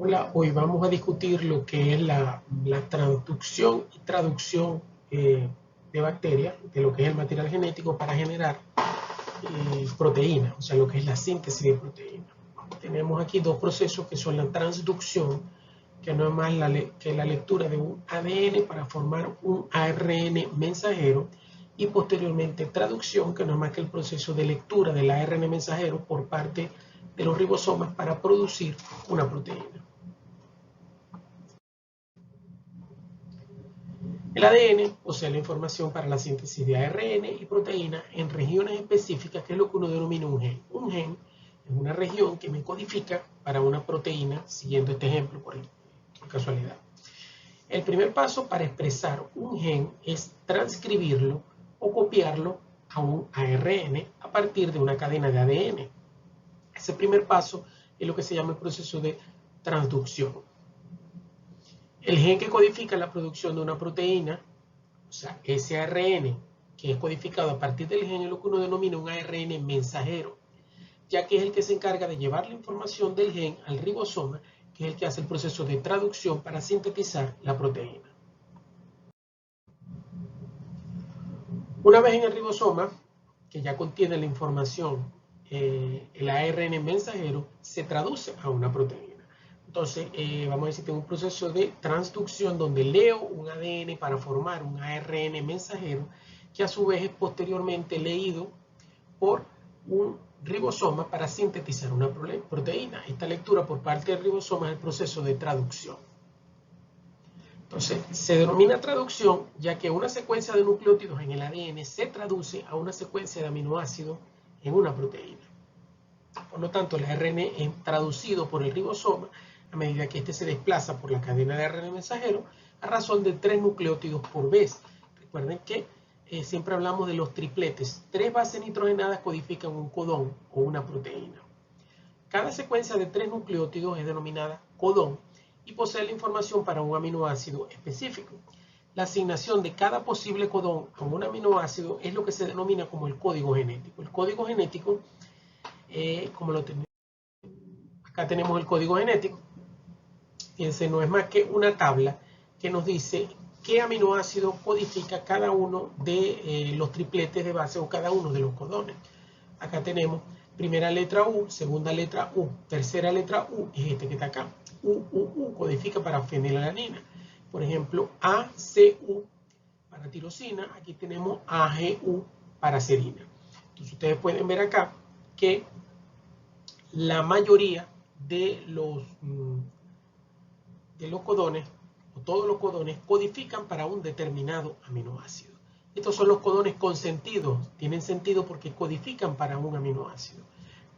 Hola, hoy vamos a discutir lo que es la transducción y traducción de bacterias, de lo que es el material genético para generar proteínas, o sea, lo que es la síntesis de proteínas. Tenemos aquí dos procesos que son la transducción, que no es más que la lectura de un ADN para formar un ARN mensajero, y posteriormente traducción, que no es más que el proceso de lectura del ARN mensajero por parte de los ribosomas para producir una proteína. El ADN posee la información para la síntesis de ARN y proteína en regiones específicas, que es lo que uno denomina un gen. Un gen es una región que me codifica para una proteína, siguiendo este ejemplo por casualidad. El primer paso para expresar un gen es transcribirlo o copiarlo a un ARN a partir de una cadena de ADN. Ese primer paso es lo que se llama el proceso de transducción. El gen que codifica la producción de una proteína, o sea, ese ARN que es codificado a partir del gen, es lo que uno denomina un ARN mensajero, ya que es el que se encarga de llevar la información del gen al ribosoma, que es el que hace el proceso de traducción para sintetizar la proteína. Una vez en el ribosoma, que ya contiene la información, el ARN mensajero se traduce a una proteína. Entonces, vamos a decir que es un proceso de transducción donde leo un ADN para formar un ARN mensajero, que a su vez es posteriormente leído por un ribosoma para sintetizar una proteína. Esta lectura por parte del ribosoma es el proceso de traducción. Entonces, se denomina traducción ya que una secuencia de nucleótidos en el ADN se traduce a una secuencia de aminoácidos en una proteína. Por lo tanto, el ARN es traducido por el ribosoma a medida que éste se desplaza por la cadena de ARN mensajero a razón de 3 nucleótidos por vez. Recuerden que siempre hablamos de los tripletes. 3 bases nitrogenadas codifican un codón o una proteína. Cada secuencia de 3 nucleótidos es denominada codón y posee la información para un aminoácido específico. La asignación de cada posible codón a un aminoácido es lo que se denomina como el código genético. El código genético, como lo tenemos, acá tenemos el código genético. Fíjense, no es más que una tabla que nos dice qué aminoácido codifica cada uno de los tripletes de base o cada uno de los codones. Acá tenemos primera letra U, segunda letra U, tercera letra U, es este que está acá. U codifica para fenilalanina. Por ejemplo, ACU para tirosina, aquí tenemos AGU para serina. Entonces ustedes pueden ver acá que la mayoría de los codones, o todos los codones, codifican para un determinado aminoácido. Estos son los codones consentidos, tienen sentido porque codifican para un aminoácido.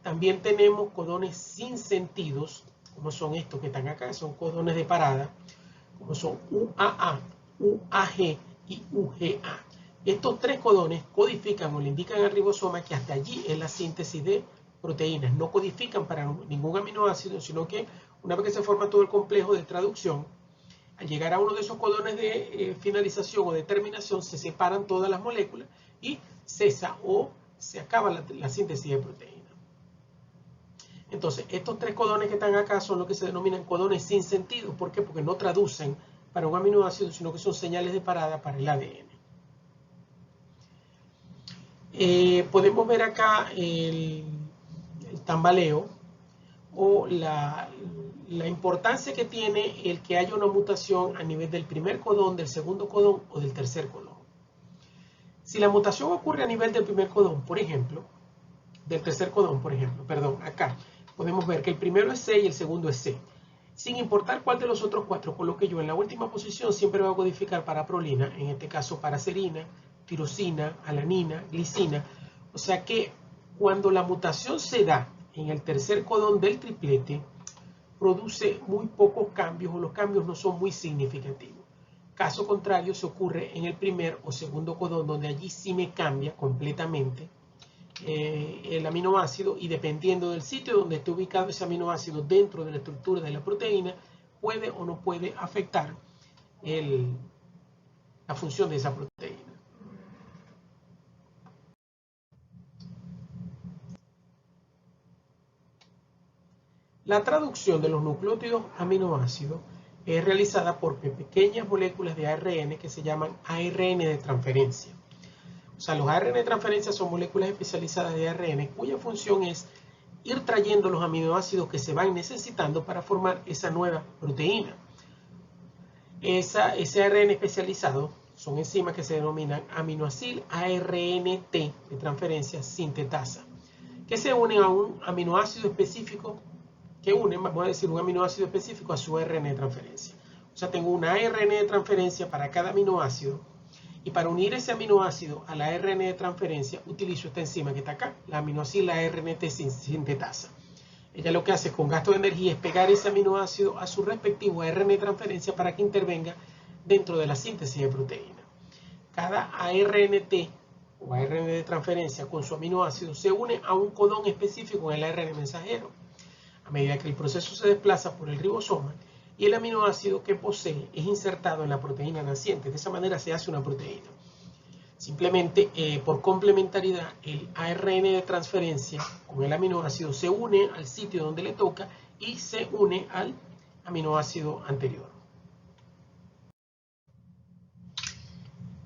También tenemos codones sin sentidos, como son estos que están acá, son codones de parada, como son UAA, UAG y UGA. Estos 3 codones codifican o le indican al ribosoma que hasta allí es la síntesis de proteínas. No codifican para ningún aminoácido, sino que una vez que se forma todo el complejo de traducción, al llegar a uno de esos codones de finalización o de terminación, se separan todas las moléculas y cesa o se acaba la síntesis de proteínas. Entonces, estos 3 codones que están acá son lo que se denominan codones sin sentido. ¿Por qué? Porque no traducen para un aminoácido, sino que son señales de parada para el ADN. Podemos ver acá el tambaleo o la importancia que tiene el que haya una mutación a nivel del primer codón, del segundo codón o del tercer codón. Si la mutación ocurre a nivel del primer codón, por ejemplo, del tercer codón, por ejemplo, perdón, acá podemos ver que el primero es C y el segundo es C. Sin importar cuál de los otros 4 coloque yo en la última posición, siempre va a codificar para prolina, en este caso para serina, tirosina, alanina, glicina. O sea que cuando la mutación se da en el tercer codón del triplete, produce muy pocos cambios o los cambios no son muy significativos. Caso contrario, se ocurre en el primer o segundo codón, donde allí sí me cambia completamente el aminoácido, y dependiendo del sitio donde esté ubicado ese aminoácido dentro de la estructura de la proteína, puede o no puede afectar la función de esa proteína. La traducción de los nucleótidos aminoácidos es realizada por pequeñas moléculas de ARN que se llaman ARN de transferencia. O sea, los ARN de transferencia son moléculas especializadas de ARN cuya función es ir trayendo los aminoácidos que se van necesitando para formar esa nueva proteína. Ese ARN especializado son enzimas que se denominan aminoacil ARNT de transferencia sintetasa, que se unen a un aminoácido específico, vamos a decir, un aminoácido específico a su ARN de transferencia. O sea, tengo una ARN de transferencia para cada aminoácido, y para unir ese aminoácido a la ARN de transferencia utilizo esta enzima que está acá, la aminoacil ARNT sintetasa. Ella lo que hace con gasto de energía es pegar ese aminoácido a su respectivo ARN de transferencia para que intervenga dentro de la síntesis de proteína. Cada ARNT o ARN de transferencia con su aminoácido se une a un codón específico en el ARN mensajero. A medida que el proceso se desplaza por el ribosoma y el aminoácido que posee es insertado en la proteína naciente, de esa manera se hace una proteína. Simplemente por complementariedad, el ARN de transferencia con el aminoácido se une al sitio donde le toca y se une al aminoácido anterior.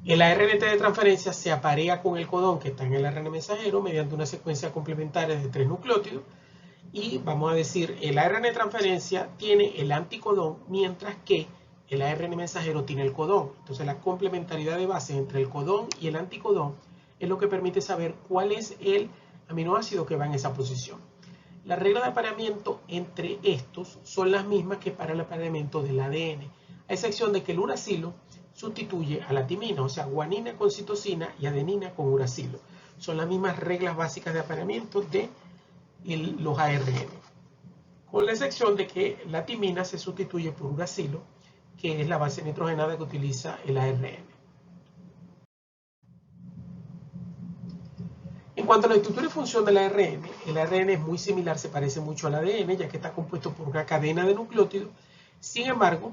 El ARNT de transferencia se aparea con el codón que está en el ARN mensajero mediante una secuencia complementaria de 3 nucleótidos. Y vamos a decir, el ARN de transferencia tiene el anticodón, mientras que el ARN mensajero tiene el codón. Entonces la complementariedad de base entre el codón y el anticodón es lo que permite saber cuál es el aminoácido que va en esa posición. Las reglas de apareamiento entre estos son las mismas que para el apareamiento del ADN, a excepción de que el uracilo sustituye a la timina, o sea, guanina con citosina y adenina con uracilo. Son las mismas reglas básicas de apareamiento de los ARN, con la excepción de que la timina se sustituye por uracilo, que es la base nitrogenada que utiliza el ARN. En cuanto a la estructura y función del ARN, el ARN es muy similar, se parece mucho al ADN, ya que está compuesto por una cadena de nucleótidos. Sin embargo,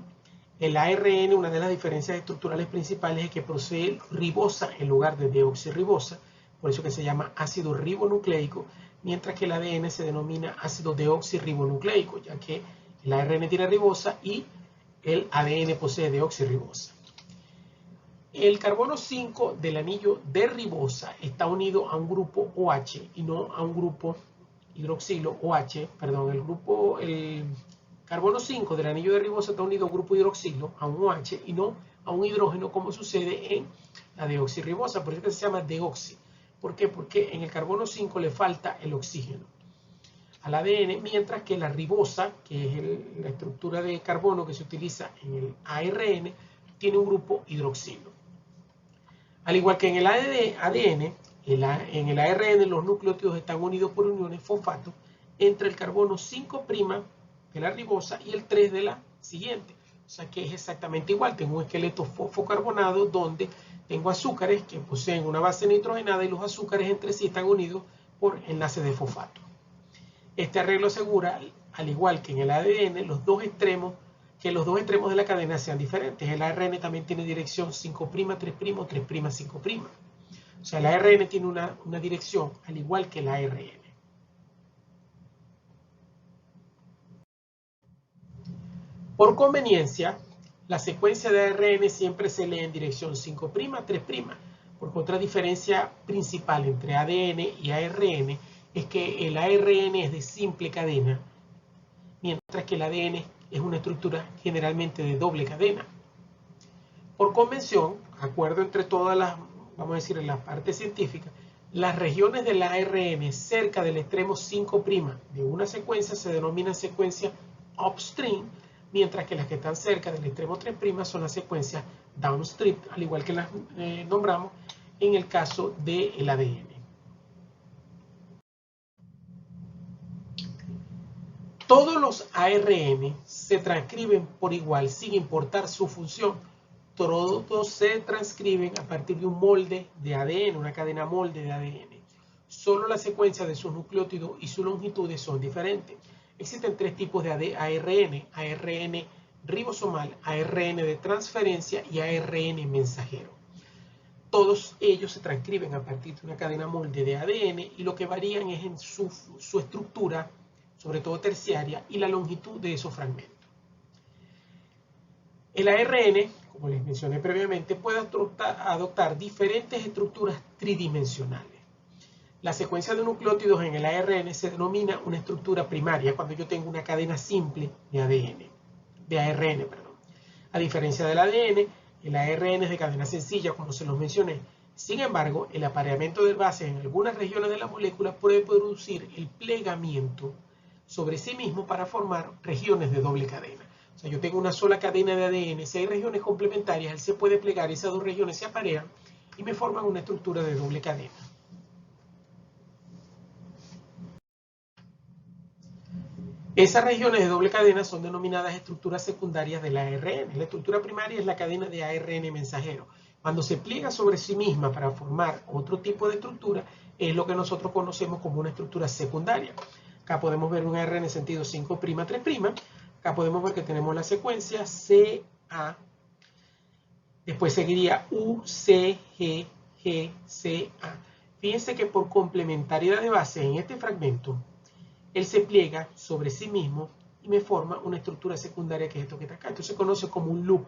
el ARN, una de las diferencias estructurales principales es que posee ribosa en lugar de deoxirribosa, por eso que se llama ácido ribonucleico, mientras que el ADN se denomina ácido deoxirribonucleico, ya que el ARN tiene ribosa y el ADN posee deoxirribosa. El carbono 5 del anillo de ribosa está unido a un grupo OH y no a un grupo hidroxilo OH, perdón, el carbono 5 del anillo de ribosa está unido a un grupo hidroxilo, a un OH y no a un hidrógeno como sucede en la deoxirribosa, por eso que se llama deoxi. ¿Por qué? Porque en el carbono 5 le falta el oxígeno al ADN, mientras que la ribosa, que es la estructura de carbono que se utiliza en el ARN, tiene un grupo hidroxilo. Al igual que en el ADN, en el ARN los nucleótidos están unidos por uniones fosfato entre el carbono 5' de la ribosa y el 3 de la siguiente. O sea que es exactamente igual, tengo un esqueleto fosfocarbonado donde tengo azúcares que poseen una base nitrogenada y los azúcares entre sí están unidos por enlaces de fosfato. Este arreglo asegura, al igual que en el ADN, que los dos extremos de la cadena sean diferentes. El ARN también tiene dirección 5', 3', 3', 5'. O sea, el ARN tiene una dirección, al igual que el ARN. Por conveniencia, la secuencia de ARN siempre se lee en dirección 5', 3', porque otra diferencia principal entre ADN y ARN es que el ARN es de simple cadena, mientras que el ADN es una estructura generalmente de doble cadena. Por convención, acuerdo entre todas las, vamos a decir, en la parte científica, las regiones del ARN cerca del extremo 5' de una secuencia se denominan secuencia upstream, mientras que las que están cerca del extremo 3' son las secuencias downstream, al igual que las nombramos en el caso del ADN. Todos los ARN se transcriben por igual sin importar su función. Todos se transcriben a partir de un molde de ADN, una cadena molde de ADN. Solo la secuencia de sus nucleótidos y sus longitudes son diferentes. Existen 3 tipos de ARN: ARN ribosomal, ARN de transferencia y ARN mensajero. Todos ellos se transcriben a partir de una cadena molde de ADN y lo que varían es en su estructura, sobre todo terciaria, y la longitud de esos fragmentos. El ARN, como les mencioné previamente, puede adoptar diferentes estructuras tridimensionales. La secuencia de nucleótidos en el ARN se denomina una estructura primaria cuando yo tengo una cadena simple de ARN. A diferencia del ADN, el ARN es de cadena sencilla, como se los mencioné. Sin embargo, el apareamiento de bases en algunas regiones de la molécula puede producir el plegamiento sobre sí mismo para formar regiones de doble cadena. O sea, yo tengo una sola cadena de ADN, si hay regiones complementarias, él se puede plegar, esas dos regiones se aparean y me forman una estructura de doble cadena. Esas regiones de doble cadena son denominadas estructuras secundarias del ARN. La estructura primaria es la cadena de ARN mensajero. Cuando se pliega sobre sí misma para formar otro tipo de estructura, es lo que nosotros conocemos como una estructura secundaria. Acá podemos ver un ARN en sentido 5', 3'. Acá podemos ver que tenemos la secuencia CA. Después seguiría U, C, G, G, C, A. Fíjense que por complementariedad de base en este fragmento, él se pliega sobre sí mismo y me forma una estructura secundaria que es esto que está acá. Esto se conoce como un loop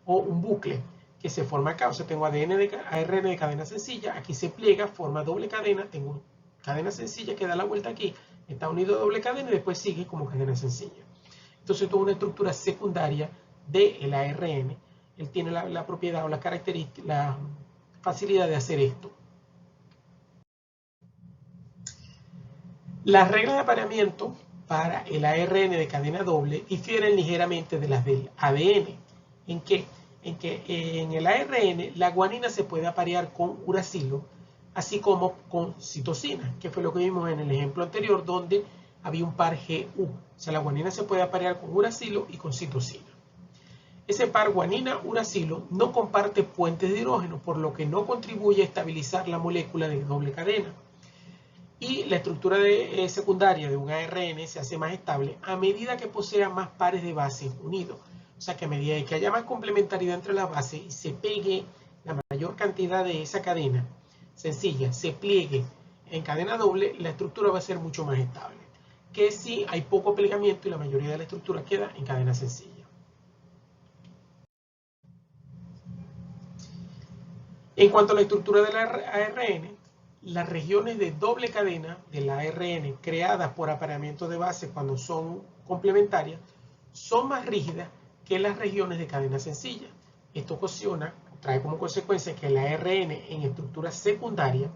o un bucle que se forma acá. O sea, tengo ARN de cadena sencilla, aquí se pliega, forma doble cadena, tengo cadena sencilla que da la vuelta aquí, está unido a doble cadena y después sigue como cadena sencilla. Entonces, esto es una estructura secundaria del ARN. Él tiene la propiedad o la característica, la facilidad de hacer esto. Las reglas de apareamiento para el ARN de cadena doble difieren ligeramente de las del ADN. ¿En qué? En que en el ARN la guanina se puede aparear con uracilo, así como con citosina, que fue lo que vimos en el ejemplo anterior, donde había un par GU. O sea, la guanina se puede aparear con uracilo y con citosina. Ese par guanina-uracilo no comparte puentes de hidrógeno, por lo que no contribuye a estabilizar la molécula de doble cadena. Y la estructura secundaria de un ARN se hace más estable a medida que posea más pares de bases unidos. O sea que a medida que haya más complementariedad entre las bases y se pegue la mayor cantidad de esa cadena sencilla, se pliegue en cadena doble, la estructura va a ser mucho más estable. Que si hay poco plegamiento y la mayoría de la estructura queda en cadena sencilla. En cuanto a la estructura del ARN, las regiones de doble cadena del ARN creadas por apareamiento de bases cuando son complementarias son más rígidas que las regiones de cadena sencilla. Esto trae como consecuencia que el ARN en estructura secundaria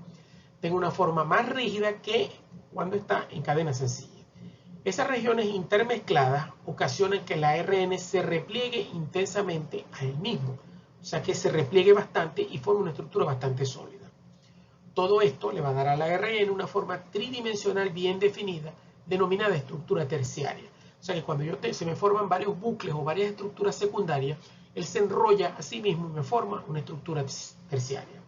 tenga una forma más rígida que cuando está en cadena sencilla. Esas regiones intermezcladas ocasionan que el ARN se repliegue intensamente a él mismo, o sea que se repliegue bastante y forme una estructura bastante sólida. Todo esto le va a dar al ARN una forma tridimensional bien definida, denominada estructura terciaria. O sea que cuando se me forman varios bucles o varias estructuras secundarias, él se enrolla a sí mismo y me forma una estructura terciaria.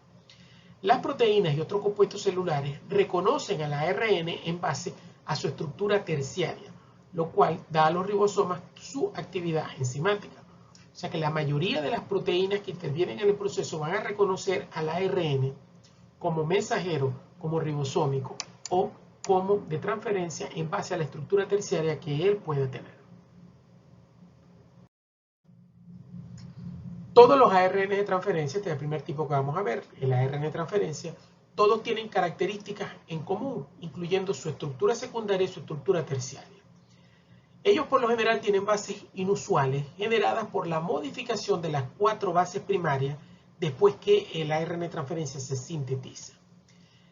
Las proteínas y otros compuestos celulares reconocen al ARN en base a su estructura terciaria, lo cual da a los ribosomas su actividad enzimática. O sea que la mayoría de las proteínas que intervienen en el proceso van a reconocer al ARN como mensajero, como ribosómico o como de transferencia en base a la estructura terciaria que él puede tener. Todos los ARN de transferencia, este es el primer tipo que vamos a ver, el ARN de transferencia, todos tienen características en común, incluyendo su estructura secundaria y su estructura terciaria. Ellos por lo general tienen bases inusuales generadas por la modificación de las 4 bases primarias después que el ARN de transferencia se sintetiza.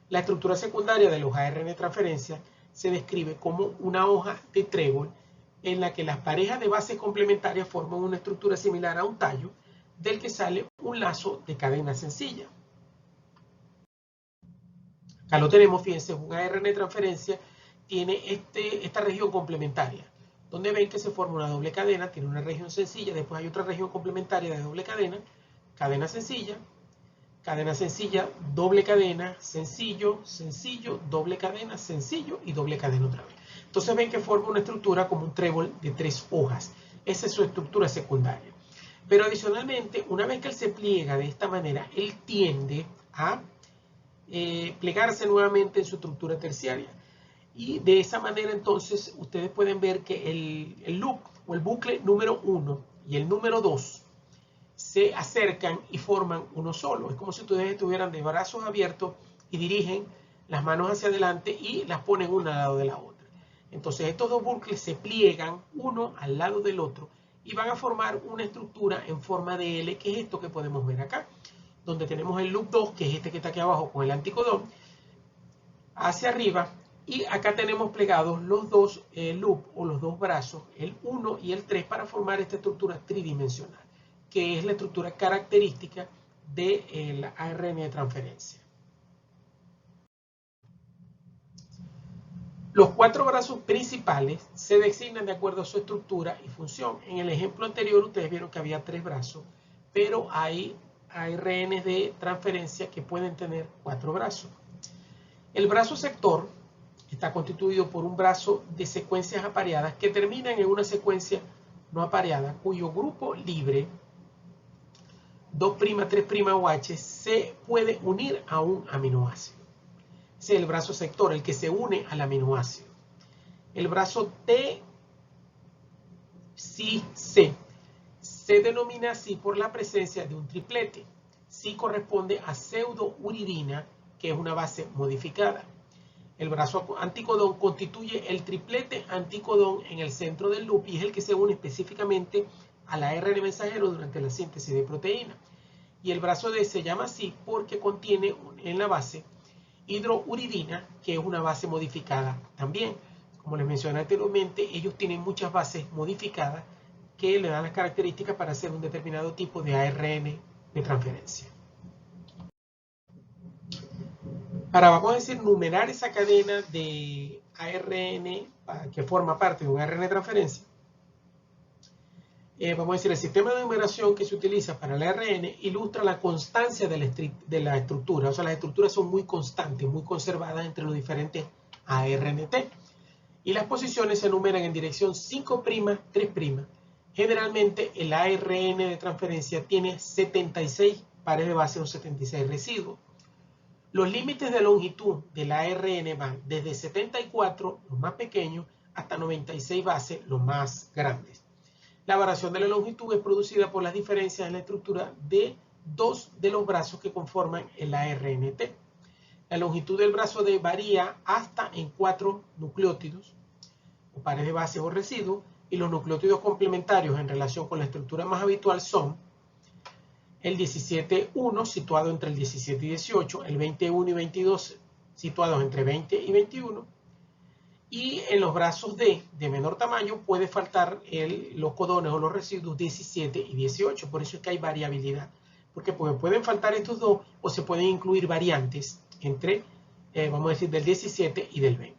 La estructura secundaria de los ARN de transferencia se describe como una hoja de trébol en la que las parejas de bases complementarias forman una estructura similar a un tallo del que sale un lazo de cadena sencilla. Acá lo tenemos, fíjense, un ARN de transferencia tiene esta región complementaria, donde ven que se forma una doble cadena, tiene una región sencilla, después hay otra región complementaria de doble cadena, cadena sencilla, doble cadena, sencillo, sencillo, doble cadena, sencillo y doble cadena otra vez. Entonces ven que forma una estructura como un trébol de 3 hojas. Esa es su estructura secundaria. Pero adicionalmente, una vez que él se pliega de esta manera, él tiende a plegarse nuevamente en su estructura terciaria. Y de esa manera entonces ustedes pueden ver que el loop o el bucle número 1 y el número 2 se acercan y forman uno solo. Es como si ustedes estuvieran de brazos abiertos y dirigen las manos hacia adelante y las ponen una al lado de la otra. Entonces estos dos bucles se pliegan uno al lado del otro y van a formar una estructura en forma de L, que es esto que podemos ver acá, donde tenemos el loop 2, que es este que está aquí abajo con el anticodón, hacia arriba, y acá tenemos plegados los dos loop o los dos brazos, el 1 y el 3, para formar esta estructura tridimensional, que es la estructura característica del ARN de transferencia. Los 4 brazos principales se designan de acuerdo a su estructura y función. En el ejemplo anterior ustedes vieron que había 3 brazos, pero hay ARNs de transferencia que pueden tener 4 brazos. El brazo sector está constituido por un brazo de secuencias apareadas que terminan en una secuencia no apareada, cuyo grupo libre 2', 3' o H se puede unir a un aminoácido. Ese es el brazo sector, el que se une al aminoácido. El brazo T, Si, C se denomina así por la presencia de un triplete. Si corresponde a pseudouridina, que es una base modificada. El brazo anticodón constituye el triplete anticodón en el centro del loop y es el que se une específicamente al ARN mensajero durante la síntesis de proteína. Y el brazo D se llama así porque contiene en la base hidrouridina, que es una base modificada también. Como les mencioné anteriormente, ellos tienen muchas bases modificadas que le dan las características para hacer un determinado tipo de ARN de transferencia. Para, vamos a decir, numerar esa cadena de ARN que forma parte de un ARN de transferencia, vamos a decir, el sistema de numeración que se utiliza para el ARN ilustra la constancia de la estructura. O sea, las estructuras son muy constantes, muy conservadas entre los diferentes ARNT. Y las posiciones se numeran en dirección 5', 3'. Generalmente el ARN de transferencia tiene 76 pares de base o 76 residuos. Los límites de longitud del ARN van desde 74, los más pequeños, hasta 96 bases, los más grandes. La variación de la longitud es producida por las diferencias en la estructura de 2 de los brazos que conforman el ARNT. La longitud del brazo D varía hasta en 4 nucleótidos, o pares de base o residuos, y los nucleótidos complementarios en relación con la estructura más habitual son el 17'1, situado entre el 17 y 18, el 21 y 22, situados entre 20 y 21, y en los brazos D de menor tamaño puede faltar los codones o los residuos 17 y 18, por eso es que hay variabilidad, porque pueden faltar estos dos o se pueden incluir variantes entre, vamos a decir, del 17 y del 20.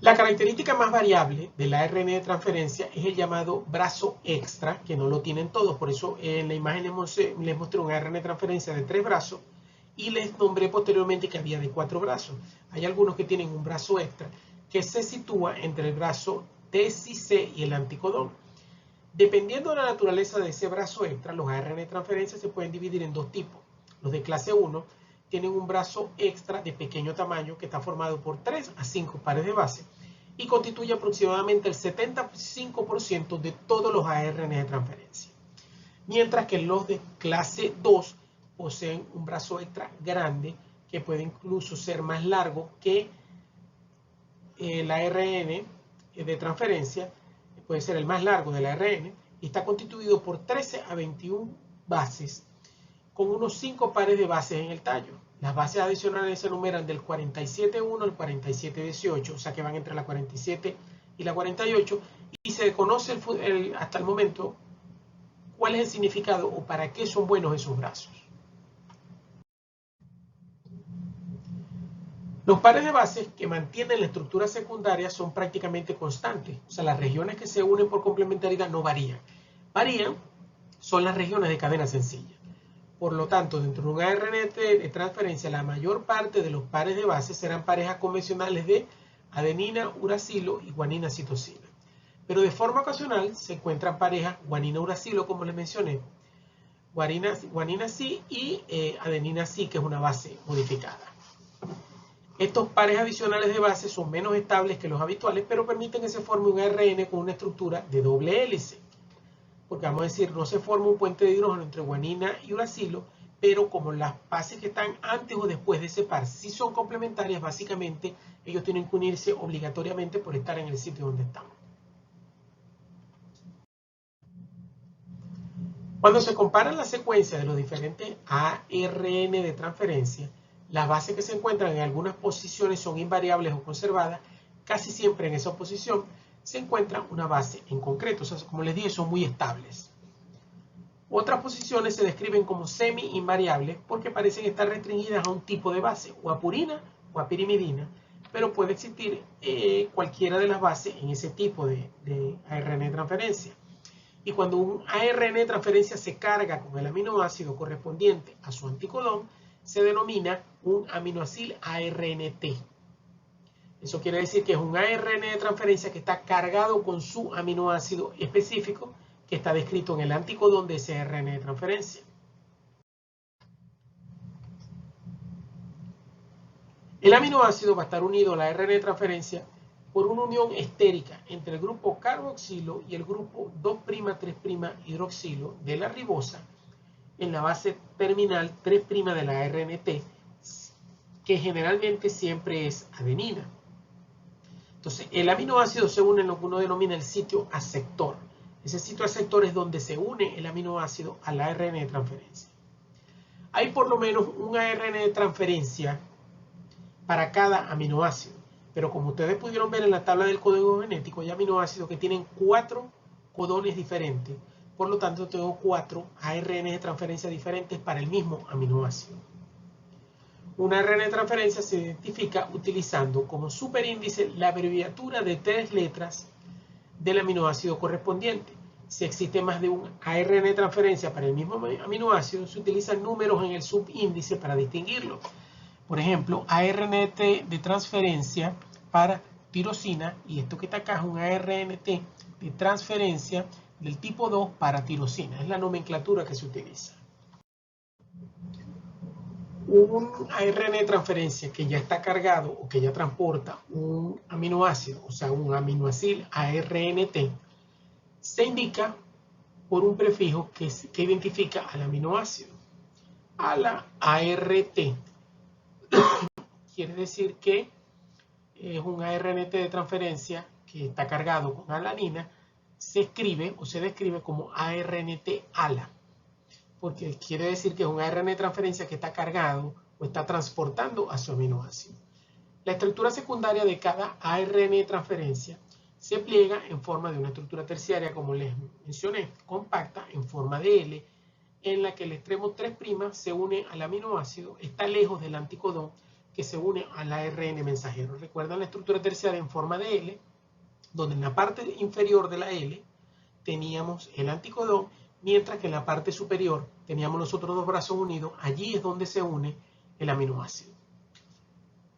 La característica más variable del ARN de transferencia es el llamado brazo extra, que no lo tienen todos, por eso en la imagen les mostré un ARN de transferencia de 3 brazos y les nombré posteriormente que había de 4 brazos. Hay algunos que tienen un brazo extra que se sitúa entre el brazo T, Si, C y el anticodón. Dependiendo de la naturaleza de ese brazo extra, los ARN de transferencia se pueden dividir en dos tipos. Los de clase 1 tienen un brazo extra de pequeño tamaño que está formado por 3 a 5 pares de base y constituye aproximadamente el 75% de todos los ARN de transferencia. Mientras que los de clase 2 poseen un brazo extra grande que puede incluso ser más largo que el ARN de transferencia, puede ser el más largo del ARN, y está constituido por 13 a 21 bases con unos 5 pares de bases en el tallo. Las bases adicionales se numeran del 47'1 al 47'18, o sea que van entre la 47 y la 48, y se conoce hasta el momento cuál es el significado o para qué son buenos esos brazos. Los pares de bases que mantienen la estructura secundaria son prácticamente constantes, o sea, las regiones que se unen por complementariedad no varían. Varían son las regiones de cadena sencilla. Por lo tanto, dentro de un ARN de transferencia, la mayor parte de los pares de bases serán parejas convencionales de adenina, uracilo y guanina, citosina. Pero de forma ocasional se encuentran parejas guanina, uracilo, como les mencioné, guanina C y adenina C, que es una base modificada. Estos pares adicionales de bases son menos estables que los habituales, pero permiten que se forme un ARN con una estructura de doble hélice. Porque vamos a decir, no se forma un puente de hidrógeno entre guanina y uracilo, pero como las bases que están antes o después de ese par sí son complementarias, básicamente ellos tienen que unirse obligatoriamente por estar en el sitio donde están. Cuando se comparan las secuencias de los diferentes ARN de transferencia, las bases que se encuentran en algunas posiciones son invariables o conservadas. Casi siempre en esa posición se encuentra una base en concreto. O sea, como les dije, son muy estables. Otras posiciones se describen como semi-invariables porque parecen estar restringidas a un tipo de base, o a purina o a pirimidina, pero puede existir cualquiera de las bases en ese tipo de ARN de transferencia. Y cuando un ARN de transferencia se carga con el aminoácido correspondiente a su anticodón, se denomina un aminoacil ARNT. Eso quiere decir que es un ARN de transferencia que está cargado con su aminoácido específico que está descrito en el anticodón de ese ARN de transferencia. El aminoácido va a estar unido al ARN de transferencia por una unión estérica entre el grupo carboxilo y el grupo 2'3' hidroxilo de la ribosa en la base terminal 3' de la ARNT, que generalmente siempre es adenina. Entonces, el aminoácido se une en lo que uno denomina el sitio aceptor. Ese sitio aceptor es donde se une el aminoácido al ARN de transferencia. Hay por lo menos un ARN de transferencia para cada aminoácido, pero como ustedes pudieron ver en la tabla del código genético, hay aminoácidos que tienen 4 codones diferentes. Por lo tanto, tengo 4 ARN de transferencia diferentes para el mismo aminoácido. Un ARN de transferencia se identifica utilizando como superíndice la abreviatura de 3 letras del aminoácido correspondiente. Si existe más de un ARN de transferencia para el mismo aminoácido, se utilizan números en el subíndice para distinguirlo. Por ejemplo, ARNT de transferencia para tirosina, y esto que está acá es un ARNT de transferencia del tipo 2 para tirosina. Es la nomenclatura que se utiliza. Un ARN de transferencia que ya está cargado o que ya transporta un aminoácido, o sea, un aminoacil ARNT, se indica por un prefijo que identifica al aminoácido. A la ART quiere decir que es un ARNT de transferencia que está cargado con alanina, se escribe o se describe como ARNT ALA, porque quiere decir que es un ARN de transferencia que está cargado o está transportando a su aminoácido. La estructura secundaria de cada ARN de transferencia se pliega en forma de una estructura terciaria, como les mencioné, compacta, en forma de L, en la que el extremo 3' se une al aminoácido, está lejos del anticodón que se une al ARN mensajero. Recuerdan la estructura terciaria en forma de L, donde en la parte inferior de la L teníamos el anticodón, mientras que en la parte superior teníamos los otros dos brazos unidos. Allí es donde se une el aminoácido.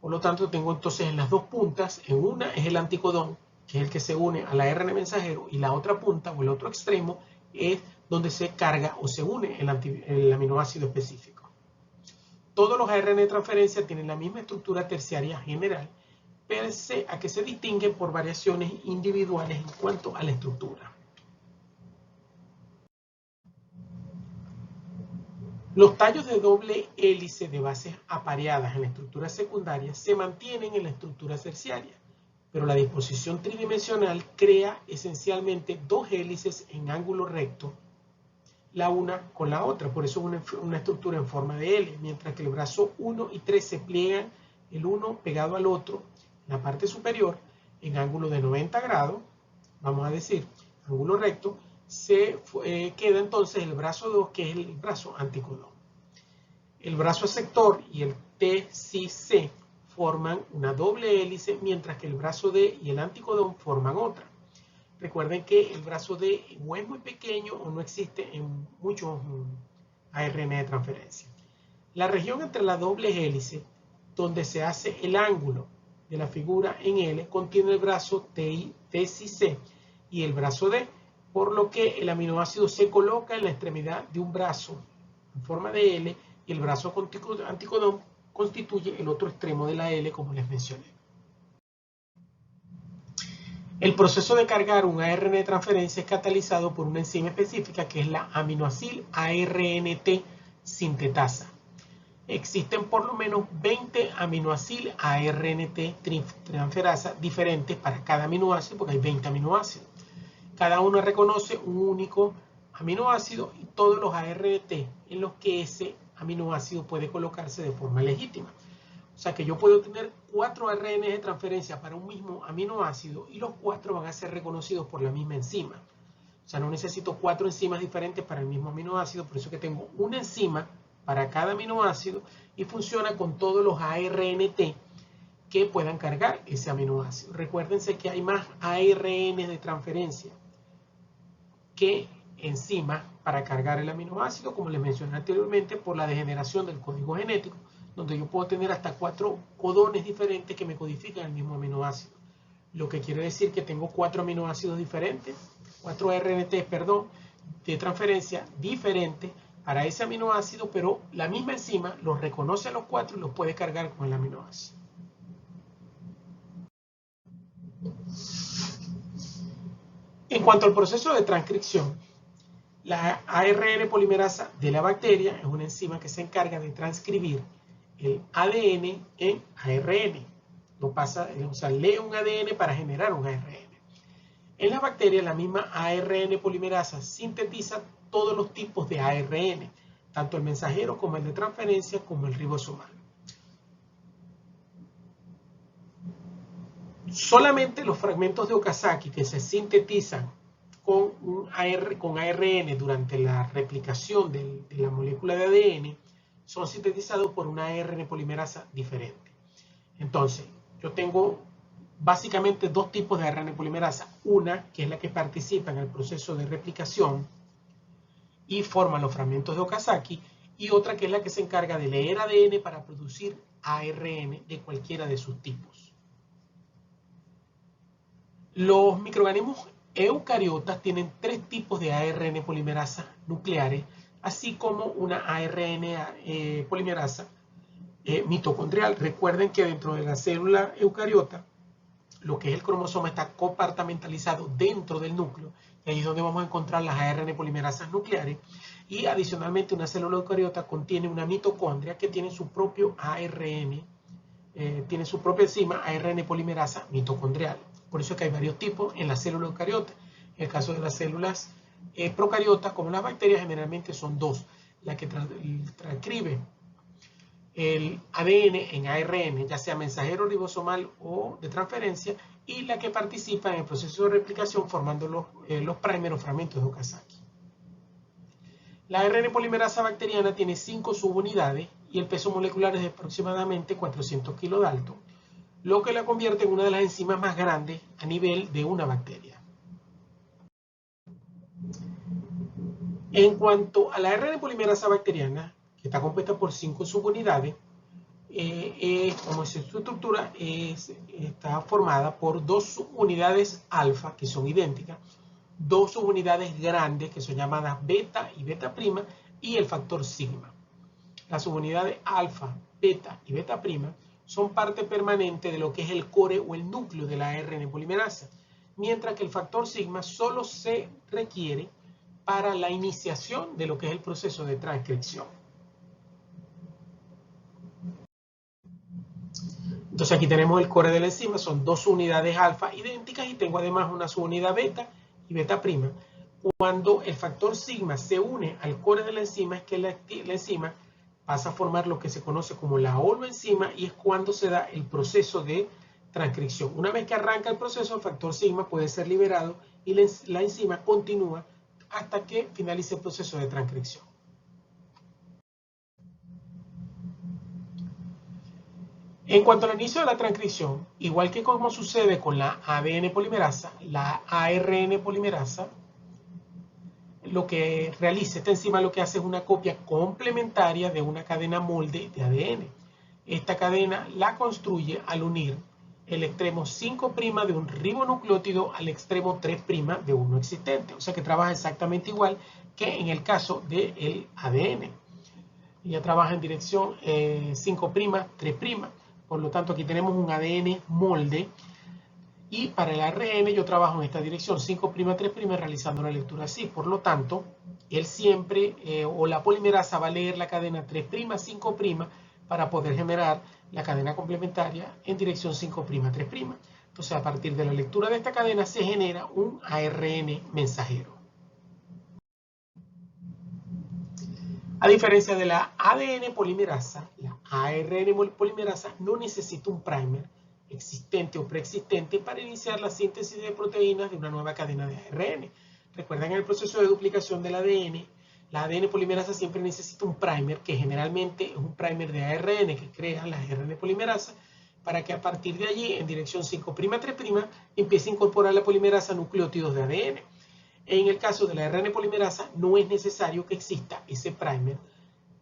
Por lo tanto, tengo entonces en las dos puntas, en una es el anticodón, que es el que se une al ARN mensajero, y la otra punta o el otro extremo es donde se carga o se une el aminoácido específico. Todos los ARN de transferencia tienen la misma estructura terciaria general, pese a que se distinguen por variaciones individuales en cuanto a la estructura. Los tallos de doble hélice de bases apareadas en la estructura secundaria se mantienen en la estructura terciaria, pero la disposición tridimensional crea esencialmente dos hélices en ángulo recto, la una con la otra. Por eso es una estructura en forma de L, mientras que el brazo 1 y 3 se pliegan el uno pegado al otro en la parte superior en ángulo de 90 grados, vamos a decir, ángulo recto. Se queda entonces el brazo 2, que es el brazo anticodón. El brazo aceptor y el TCC forman una doble hélice, mientras que el brazo D y el anticodón forman otra. Recuerden que el brazo D o es muy pequeño o no existe en muchos ARN de transferencia. La región entre la doble hélice, donde se hace el ángulo de la figura en L, contiene el brazo TCC y el brazo D. por lo que el aminoácido se coloca en la extremidad de un brazo en forma de L y el brazo anticodón constituye el otro extremo de la L, como les mencioné. El proceso de cargar un ARN de transferencia es catalizado por una enzima específica que es la aminoacil ARNT sintetasa. Existen por lo menos 20 aminoacil ARNT transferasa diferentes para cada aminoácido, porque hay 20 aminoácidos. Cada uno reconoce un único aminoácido y todos los ARNT en los que ese aminoácido puede colocarse de forma legítima. O sea que yo puedo tener 4 ARN de transferencia para un mismo aminoácido y los 4 van a ser reconocidos por la misma enzima. O sea, no necesito 4 enzimas diferentes para el mismo aminoácido, por eso que tengo una enzima para cada aminoácido y funciona con todos los ARNT que puedan cargar ese aminoácido. Recuérdense que hay más ARN de transferencia que enzimas para cargar el aminoácido, como les mencioné anteriormente, por la degeneración del código genético, donde yo puedo tener hasta 4 codones diferentes que me codifican el mismo aminoácido. Lo que quiere decir que tengo 4 aminoácidos diferentes, 4 RNT, perdón, de transferencia diferentes para ese aminoácido, pero la misma enzima los reconoce a los 4 y los puede cargar con el aminoácido. En cuanto al proceso de transcripción, la ARN polimerasa de la bacteria es una enzima que se encarga de transcribir el ADN en ARN. Lee un ADN para generar un ARN. En la bacteria, la misma ARN polimerasa sintetiza todos los tipos de ARN, tanto el mensajero como el de transferencia, como el ribosomal. Solamente los fragmentos de Okazaki que se sintetizan con ARN durante la replicación de la molécula de ADN son sintetizados por una ARN polimerasa diferente. Entonces, yo tengo básicamente 2 tipos de ARN polimerasa. Una, que es la que participa en el proceso de replicación y forma los fragmentos de Okazaki, y otra que es la que se encarga de leer ADN para producir ARN de cualquiera de sus tipos. Los microorganismos eucariotas tienen 3 tipos de ARN polimerasa nucleares, así como una ARN polimerasa mitocondrial. Recuerden que dentro de la célula eucariota, lo que es el cromosoma está compartimentalizado dentro del núcleo, y ahí es donde vamos a encontrar las ARN polimerasas nucleares. Y adicionalmente, una célula eucariota contiene una mitocondria que tiene su propio ARN, tiene su propia enzima ARN polimerasa mitocondrial. Por eso es que hay varios tipos en la célula eucariota. En el caso de las células procariotas, como las bacterias, generalmente son 2. La que transcribe el ADN en ARN, ya sea mensajero ribosomal o de transferencia, y la que participa en el proceso de replicación formando los primeros fragmentos de Okazaki. La ARN polimerasa bacteriana tiene 5 subunidades y el peso molecular es de aproximadamente 400 kilodalton, lo que la convierte en una de las enzimas más grandes a nivel de una bacteria. En cuanto a la ARN polimerasa bacteriana, que está compuesta por 5 subunidades, como es su estructura, está formada por 2 subunidades alfa, que son idénticas, 2 subunidades grandes, que son llamadas beta y beta prima, y el factor sigma. Las subunidades alfa, beta y beta prima son parte permanente de lo que es el core o el núcleo de la ARN polimerasa, mientras que el factor sigma solo se requiere para la iniciación de lo que es el proceso de transcripción. Entonces aquí tenemos el core de la enzima, son 2 unidades alfa idénticas y tengo además una subunidad beta y beta prima. Cuando el factor sigma se une al core de la enzima es que la enzima pasa a formar lo que se conoce como la holoenzima y es cuando se da el proceso de transcripción. Una vez que arranca el proceso, el factor sigma puede ser liberado y la enzima continúa hasta que finalice el proceso de transcripción. En cuanto al inicio de la transcripción, igual que como sucede con la ADN polimerasa, la ARN polimerasa, lo que realiza esta enzima lo que hace es una copia complementaria de una cadena molde de ADN. Esta cadena la construye al unir el extremo 5' de un ribonucleótido al extremo 3' de uno existente. O sea que trabaja exactamente igual que en el caso del ADN. Ya trabaja en dirección 5', 3'. Por lo tanto, aquí tenemos un ADN molde. Y para el ARN yo trabajo en esta dirección 5', 3' realizando una lectura así. Por lo tanto, él siempre, o la polimerasa va a leer la cadena 3', 5' para poder generar la cadena complementaria en dirección 5', 3'. Entonces, a partir de la lectura de esta cadena se genera un ARN mensajero. A diferencia de la ADN polimerasa, la ARN polimerasa no necesita un primer existente o preexistente para iniciar la síntesis de proteínas de una nueva cadena de ARN. Recuerdan en el proceso de duplicación del ADN, la ADN polimerasa siempre necesita un primer, que generalmente es un primer de ARN que crea la ARN polimerasa, para que a partir de allí, en dirección 5', 3', empiece a incorporar la polimerasa nucleótidos de ADN. En el caso de la ARN polimerasa, no es necesario que exista ese primer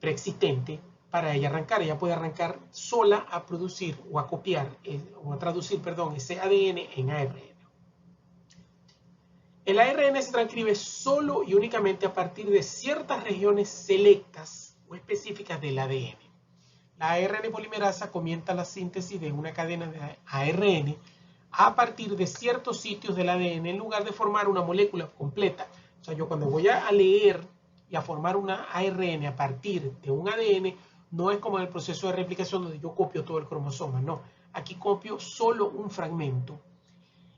preexistente para ella arrancar. Ella puede arrancar sola a producir o a copiar o a traducir, ese ADN en ARN. El ARN se transcribe solo y únicamente a partir de ciertas regiones selectas o específicas del ADN. La ARN polimerasa comienza la síntesis de una cadena de ARN a partir de ciertos sitios del ADN en lugar de formar una molécula completa. O sea, yo cuando voy a leer y a formar una ARN a partir de un ADN, no es como en el proceso de replicación donde yo copio todo el cromosoma, no. Aquí copio solo un fragmento.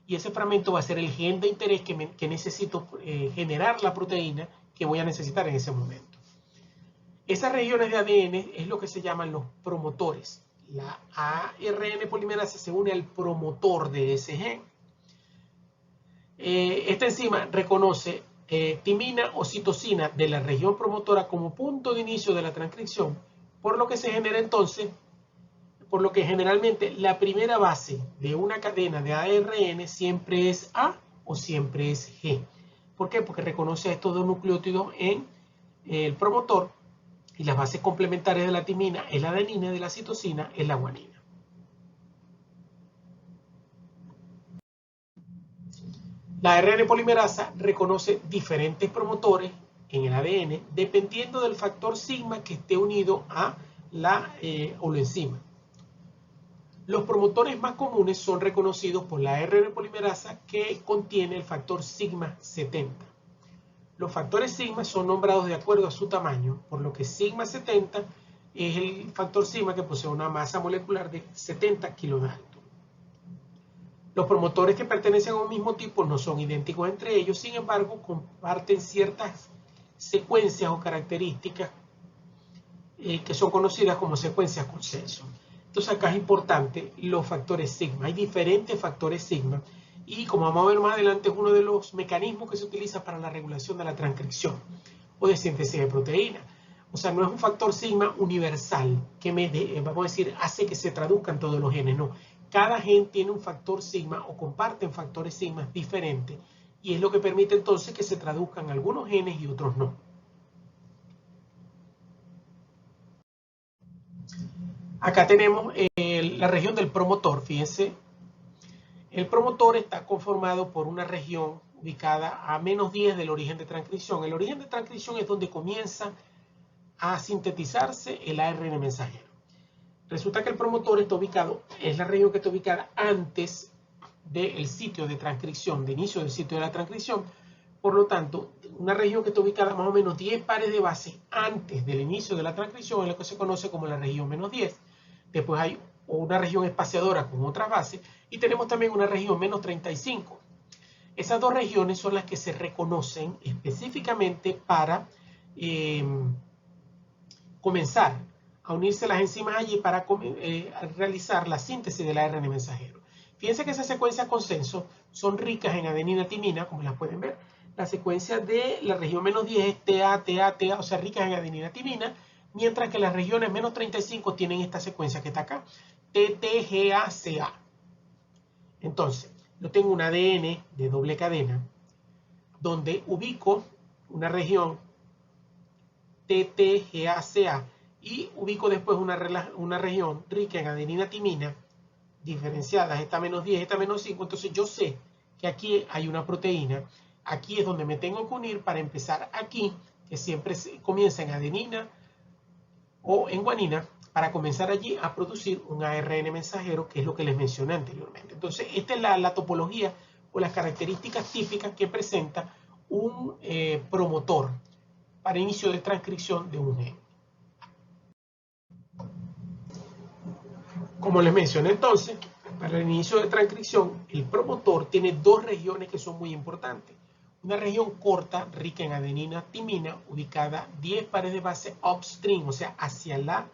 Y ese fragmento va a ser el gen de interés que necesito generar la proteína que voy a necesitar en ese momento. Esas regiones de ADN es lo que se llaman los promotores. La ARN polimerasa se une al promotor de ese gen. Esta enzima reconoce timina o citosina de la región promotora como punto de inicio de la transcripción, por lo que se genera entonces, por lo que generalmente la primera base de una cadena de ARN siempre es A o siempre es G. ¿Por qué? Porque reconoce a estos dos nucleótidos en el promotor y las bases complementarias de la timina es la adenina, de la citosina es la guanina. La ARN polimerasa reconoce diferentes promotores en el ADN dependiendo del factor sigma que esté unido a la holoenzima. Los promotores más comunes son reconocidos por la ARN polimerasa que contiene el factor sigma 70. Los factores sigma son nombrados de acuerdo a su tamaño, por lo que sigma 70 es el factor sigma que posee una masa molecular de 70 kilodalton. Los promotores que pertenecen a un mismo tipo no son idénticos entre ellos, sin embargo, comparten ciertas secuencias o características que son conocidas como secuencias consenso. Entonces acá es importante los factores sigma. Hay diferentes factores sigma y como vamos a ver más adelante es uno de los mecanismos que se utiliza para la regulación de la transcripción o de síntesis de proteína. O sea, no es un factor sigma universal que vamos a decir, hace que se traduzcan todos los genes, no. Cada gen tiene un factor sigma o comparten factores sigma diferentes y es lo que permite entonces que se traduzcan algunos genes y otros no. Acá tenemos la región del promotor. Fíjense, el promotor está conformado por una región ubicada a -10 del origen de transcripción. El origen de transcripción es donde comienza a sintetizarse el ARN mensajero. Resulta que el promotor está ubicado, es la región que está ubicada antes del sitio de transcripción, de inicio del sitio de la transcripción. Por lo tanto, una región que está ubicada más o menos 10 pares de base antes del inicio de la transcripción es lo que se conoce como la región -10. Después hay una región espaciadora con otras bases y tenemos también una región -35. Esas dos regiones son las que se reconocen específicamente para comenzar a unirse las enzimas allí para realizar la síntesis del ARN mensajero. Fíjense que esas secuencias consenso son ricas en adenina-timina, como las pueden ver. La secuencia de la región -10 es TA, TA, TA, o sea, ricas en adenina-timina, mientras que las regiones -35 tienen esta secuencia que está acá, TTGACA. Entonces, yo tengo un ADN de doble cadena, donde ubico una región TTGACA y ubico después una región rica en adenina-timina, diferenciadas, esta menos 10, esta menos 5, entonces yo sé que aquí hay una proteína, aquí es donde me tengo que unir para empezar aquí, que siempre comienza en adenina o en guanina, para comenzar allí a producir un ARN mensajero, que es lo que les mencioné anteriormente. Entonces, esta es la topología o las características típicas que presenta un promotor para inicio de transcripción de un gen. Como les mencioné entonces, para el inicio de transcripción, el promotor tiene dos regiones que son muy importantes. Una región corta, rica en adenina, timina, ubicada 10 pares de base upstream, o sea, hacia la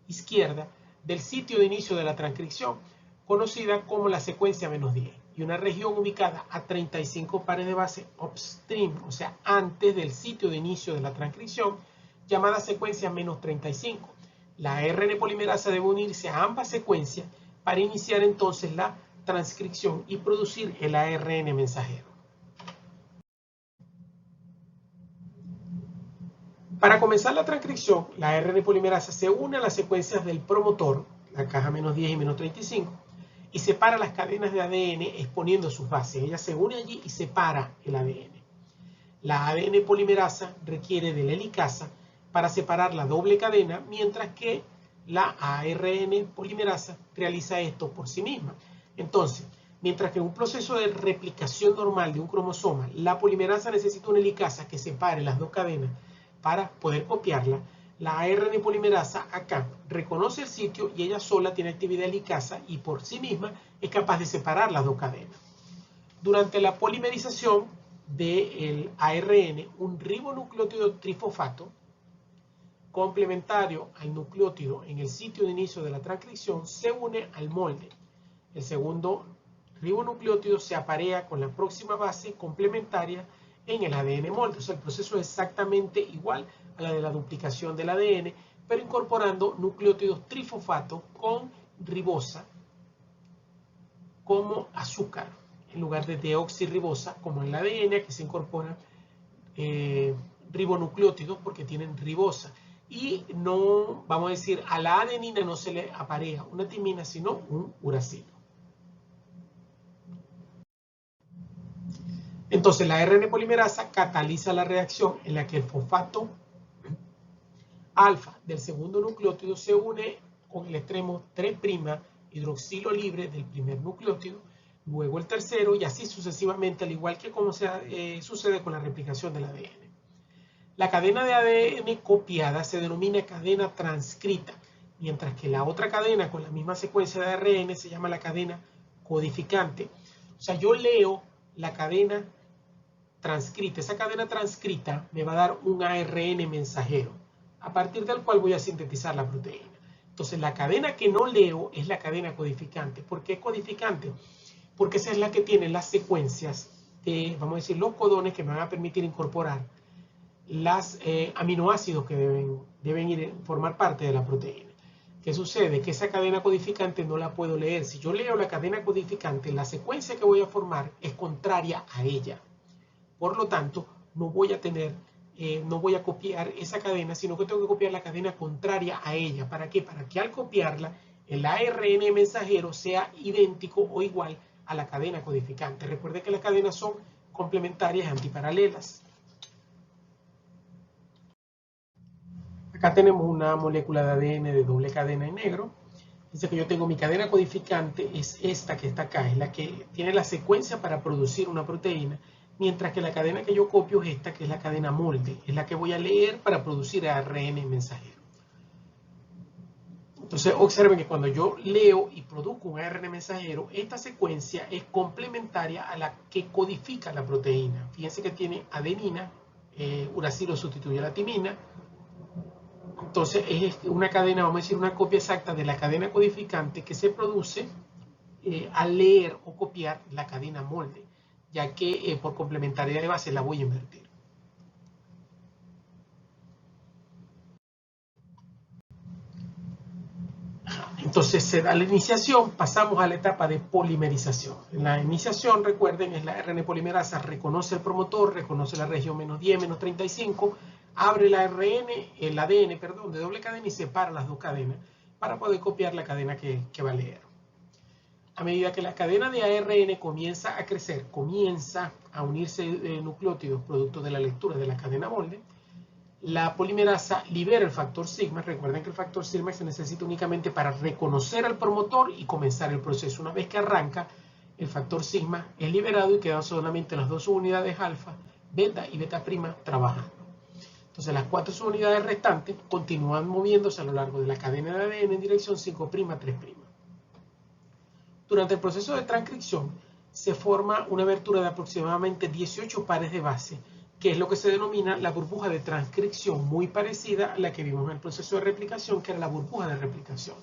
izquierda del sitio de inicio de la transcripción, conocida como la secuencia menos 10. Y una región ubicada a 35 pares de base upstream, o sea, antes del sitio de inicio de la transcripción, llamada secuencia menos 35. La ARN polimerasa debe unirse a ambas secuencias para iniciar entonces la transcripción y producir el ARN mensajero. Para comenzar la transcripción, la ARN polimerasa se une a las secuencias del promotor, la caja menos 10 y menos 35, y separa las cadenas de ADN exponiendo sus bases. Ella se une allí y separa el ADN. La ADN polimerasa requiere de la helicasa para separar la doble cadena, mientras que la ARN polimerasa realiza esto por sí misma. Entonces, mientras que en un proceso de replicación normal de un cromosoma, la polimerasa necesita una helicasa que separe las dos cadenas para poder copiarla, la ARN polimerasa acá reconoce el sitio y ella sola tiene actividad helicasa y por sí misma es capaz de separar las dos cadenas. Durante la polimerización del ARN, un ribonucleótido trifosfato complementario al nucleótido en el sitio de inicio de la transcripción se une al molde. El segundo ribonucleótido se aparea con la próxima base complementaria en el ADN molde. O sea, el proceso es exactamente igual a la de la duplicación del ADN, pero incorporando nucleótidos trifosfatos con ribosa como azúcar, en lugar de deoxirribosa como en el ADN. Aquí se incorporan ribonucleótidos porque tienen ribosa. Y no, vamos a decir, a la adenina no se le aparea una timina, sino un uracilo. Entonces, la ARN polimerasa cataliza la reacción en la que el fosfato alfa del segundo nucleótido se une con el extremo 3' hidroxilo libre del primer nucleótido, luego el tercero y así sucesivamente, al igual que como sucede con la replicación del ADN. La cadena de ADN copiada se denomina cadena transcrita, mientras que la otra cadena con la misma secuencia de ARN se llama la cadena codificante. O sea, yo leo la cadena transcrita. Esa cadena transcrita me va a dar un ARN mensajero, a partir del cual voy a sintetizar la proteína. Entonces, la cadena que no leo es la cadena codificante. ¿Por qué codificante? Porque esa es la que tiene las secuencias de, vamos a decir, los codones que me van a permitir incorporar los aminoácidos que deben formar parte de la proteína. ¿Qué sucede? Que esa cadena codificante no la puedo leer. Si yo leo la cadena codificante, la secuencia que voy a formar es contraria a ella. Por lo tanto, no voy a copiar esa cadena, sino que tengo que copiar la cadena contraria a ella. ¿Para qué? Para que al copiarla, el ARN mensajero sea idéntico o igual a la cadena codificante. Recuerde que las cadenas son complementarias y antiparalelas. Acá tenemos una molécula de ADN de doble cadena en negro. Dice que yo tengo mi cadena codificante, es esta que está acá, es la que tiene la secuencia para producir una proteína, mientras que la cadena que yo copio es esta, que es la cadena molde, es la que voy a leer para producir ARN mensajero. Entonces observen que cuando yo leo y produzco un ARN mensajero, esta secuencia es complementaria a la que codifica la proteína. Fíjense que tiene adenina, uracilo sustituye a la timina. Entonces es una cadena, vamos a decir, una copia exacta de la cadena codificante que se produce al leer o copiar la cadena molde, ya que por complementariedad de base la voy a invertir. Entonces se da la iniciación, pasamos a la etapa de polimerización. En la iniciación, recuerden, es la ARN polimerasa, reconoce el promotor, reconoce la región menos 10, menos 35, abre el ADN de doble cadena y separa las dos cadenas para poder copiar la cadena que va a leer. a medida que la cadena de ARN comienza a crecer, comienza a unirse nucleótidos producto de la lectura de la cadena molde, la polimerasa libera el factor sigma. Recuerden que el factor sigma se necesita únicamente para reconocer al promotor y comenzar el proceso. Una vez que arranca, el factor sigma es liberado y quedan solamente las dos subunidades alfa, beta y beta prima trabajando. Entonces las 4 subunidades restantes continúan moviéndose a lo largo de la cadena de ADN en dirección 5', 3'. Durante el proceso de transcripción se forma una abertura de aproximadamente 18 pares de base, que es lo que se denomina la burbuja de transcripción, muy parecida a la que vimos en el proceso de replicación, que era la burbuja de replicación.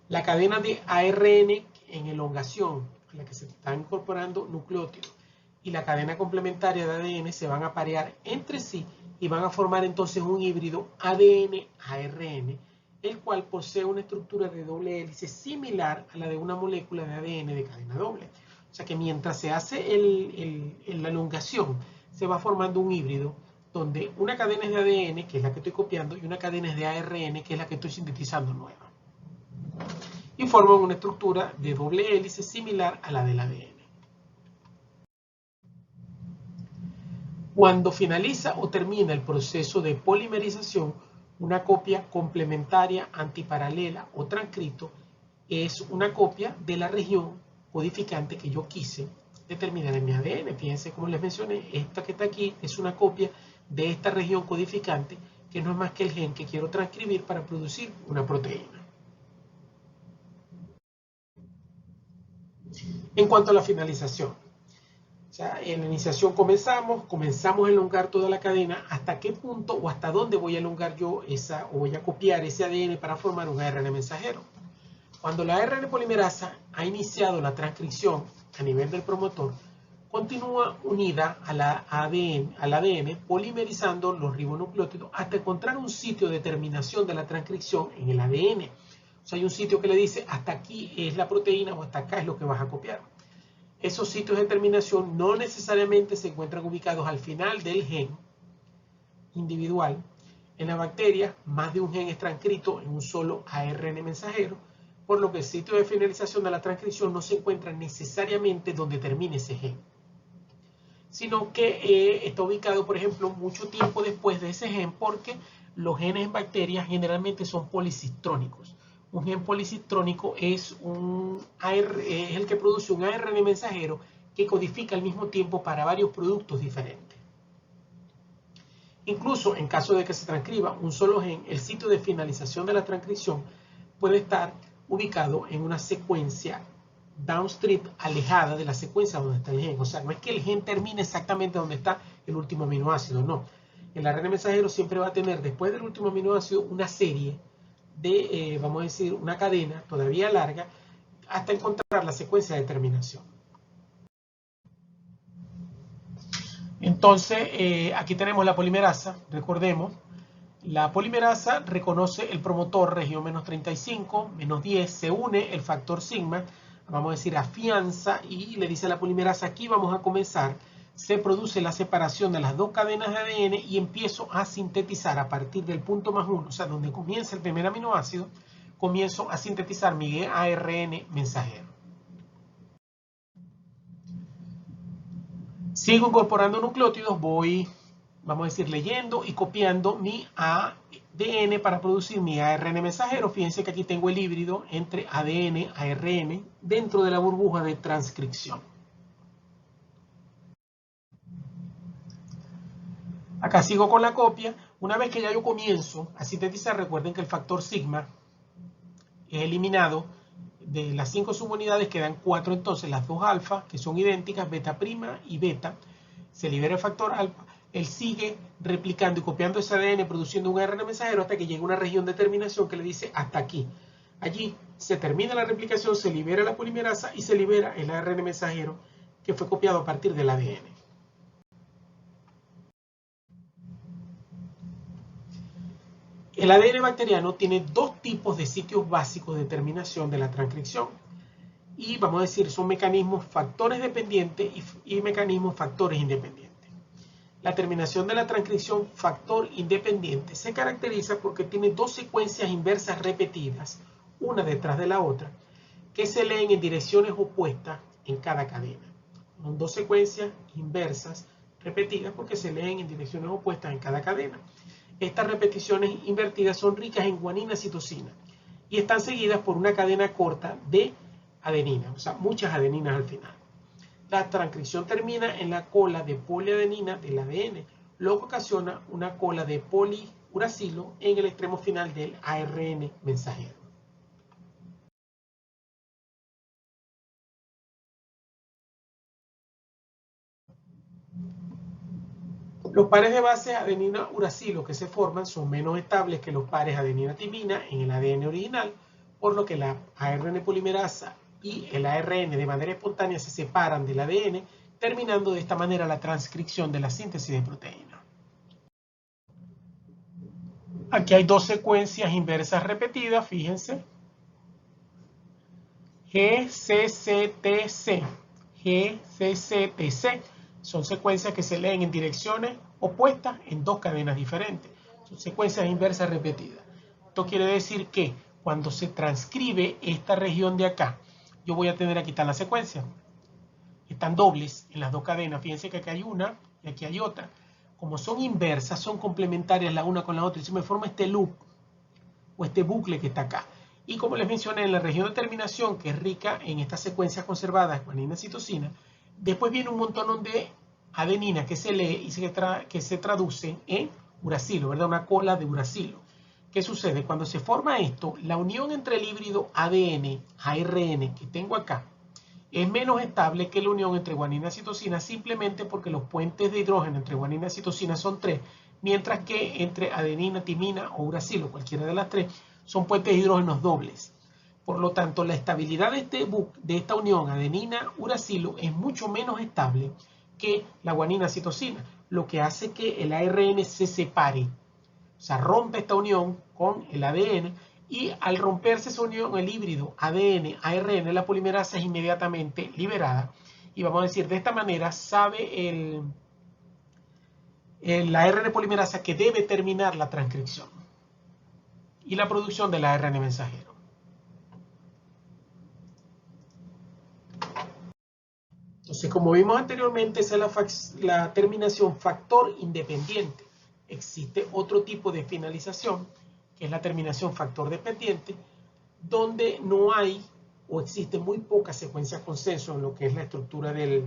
La cadena de ARN en elongación, a la que se están incorporando nucleótidos, y la cadena complementaria de ADN se van a parear entre sí y van a formar entonces un híbrido ADN-ARN, el cual posee una estructura de doble hélice similar a la de una molécula de ADN de cadena doble. O sea que mientras se hace la elongación, se va formando un híbrido donde una cadena es de ADN, que es la que estoy copiando, y una cadena es de ARN, que es la que estoy sintetizando nueva. Y forman una estructura de doble hélice similar a la del ADN. Cuando finaliza o termina el proceso de polimerización, una copia complementaria, antiparalela o transcrito es una copia de la región codificante que yo quise determinar en mi ADN. Fíjense como les mencioné, esta que está aquí es una copia de esta región codificante que no es más que el gen que quiero transcribir para producir una proteína. En cuanto a la finalización, o sea, en la iniciación comenzamos a elongar toda la cadena. ¿Hasta qué punto o hasta dónde voy a elongar yo o voy a copiar ese ADN para formar un ARN mensajero? Cuando la ARN polimerasa ha iniciado la transcripción a nivel del promotor, continúa unida al ADN, polimerizando los ribonucleótidos hasta encontrar un sitio de terminación de la transcripción en el ADN. O sea, hay un sitio que le dice hasta aquí es la proteína o hasta acá es lo que vas a copiar. Esos sitios de terminación no necesariamente se encuentran ubicados al final del gen individual. En la bacteria, más de un gen es transcrito en un solo ARN mensajero, por lo que el sitio de finalización de la transcripción no se encuentra necesariamente donde termine ese gen, sino que está ubicado, por ejemplo, mucho tiempo después de ese gen, porque los genes en bacterias generalmente son policistrónicos. Un gen policistrónico es el que produce un ARN mensajero que codifica al mismo tiempo para varios productos diferentes. Incluso en caso de que se transcriba un solo gen, el sitio de finalización de la transcripción puede estar ubicado en una secuencia downstream alejada de la secuencia donde está el gen. O sea, no es que el gen termine exactamente donde está el último aminoácido, no. El ARN mensajero siempre va a tener después del último aminoácido una serie de, vamos a decir, una cadena todavía larga hasta encontrar la secuencia de terminación. Entonces, aquí tenemos la polimerasa, recordemos. La polimerasa reconoce el promotor región -35, -10, se une el factor sigma, vamos a decir afianza y le dice a la polimerasa aquí vamos a comenzar. Se produce la separación de las dos cadenas de ADN y empiezo a sintetizar a partir del punto +1, o sea, donde comienza el primer aminoácido, comienzo a sintetizar mi ARN mensajero. Sigo incorporando nucleótidos, voy, vamos a decir, leyendo y copiando mi ADN para producir mi ARN mensajero. Fíjense que aquí tengo el híbrido entre ADN, ARN, dentro de la burbuja de transcripción. Acá sigo con la copia. Una vez que ya yo comienzo a sintetizar, recuerden que el factor sigma es eliminado. De las 5 subunidades quedan 4, entonces las 2 alfa, que son idénticas, beta prima y beta. Se libera el factor alfa. Él sigue replicando y copiando ese ADN, produciendo un ARN mensajero hasta que llega a una región de terminación que le dice hasta aquí. Allí se termina la replicación, se libera la polimerasa y se libera el ARN mensajero que fue copiado a partir del ADN. El ADN bacteriano tiene dos tipos de sitios básicos de terminación de la transcripción. Y vamos a decir, son mecanismos factores dependientes y mecanismos factores independientes. La terminación de la transcripción factor independiente se caracteriza porque tiene dos secuencias inversas repetidas, una detrás de la otra, que se leen en direcciones opuestas en cada cadena. Son dos secuencias inversas repetidas porque se leen en direcciones opuestas en cada cadena. Estas repeticiones invertidas son ricas en guanina citosina y están seguidas por una cadena corta de adenina, o sea, muchas adeninas al final. La transcripción termina en la cola de poliadenina del ADN, lo que ocasiona una cola de poliuracilo en el extremo final del ARN mensajero. Los pares de bases adenina-uracilo que se forman son menos estables que los pares adenina-timina en el ADN original, por lo que la ARN polimerasa y el ARN de manera espontánea se separan del ADN, terminando de esta manera la transcripción de la síntesis de proteína. Aquí hay dos secuencias inversas repetidas, fíjense. GCCTC, GCCTC. Son secuencias que se leen en direcciones opuestas en dos cadenas diferentes. Son secuencias inversas repetidas. Esto quiere decir que cuando se transcribe esta región de acá, yo voy a tener aquí está la secuencia. Están dobles en las dos cadenas. Fíjense que aquí hay una y aquí hay otra. Como son inversas, son complementarias la una con la otra. Y se me forma este loop o este bucle que está acá. Y como les mencioné, en la región de terminación, que es rica en estas secuencias conservadas, guanina, citosina, después viene un montón de adenina que se lee y que se traduce en uracilo, ¿verdad? Una cola de uracilo. ¿Qué sucede? Cuando se forma esto, la unión entre el híbrido ADN-ARN que tengo acá es menos estable que la unión entre guanina y citosina, simplemente porque los puentes de hidrógeno entre guanina y citosina son 3, mientras que entre adenina, timina o uracilo, cualquiera de las 3, son puentes de hidrógenos dobles. Por lo tanto, la estabilidad de esta unión adenina-uracilo es mucho menos estable que la guanina-citosina, lo que hace que el ARN se separe. O sea, rompe esta unión con el ADN y al romperse esa unión, el híbrido ADN-ARN, la polimerasa es inmediatamente liberada. Y vamos a decir, de esta manera sabe la ARN polimerasa que debe terminar la transcripción y la producción del ARN mensajero. Entonces, como vimos anteriormente, esa es la terminación factor independiente. Existe otro tipo de finalización, que es la terminación factor dependiente, donde no hay o existe muy poca secuencia consenso en lo que es la estructura del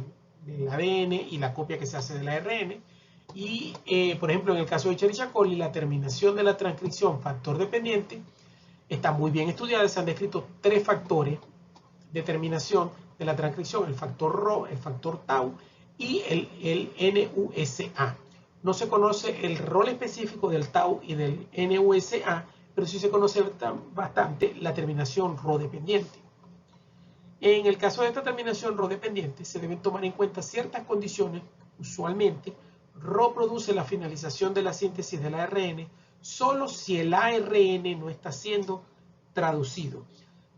ADN y la copia que se hace del ARN. Y, por ejemplo, en el caso de Escherichia coli, la terminación de la transcripción factor dependiente está muy bien estudiada. Se han descrito 3 factores de terminación de la transcripción: el factor Rho, el factor Tau y el NUSA. No se conoce el rol específico del Tau y del NUSA, pero sí se conoce bastante la terminación Rho dependiente. En el caso de esta terminación Rho dependiente, se deben tomar en cuenta ciertas condiciones. Usualmente, Rho produce la finalización de la síntesis del ARN solo si el ARN no está siendo traducido.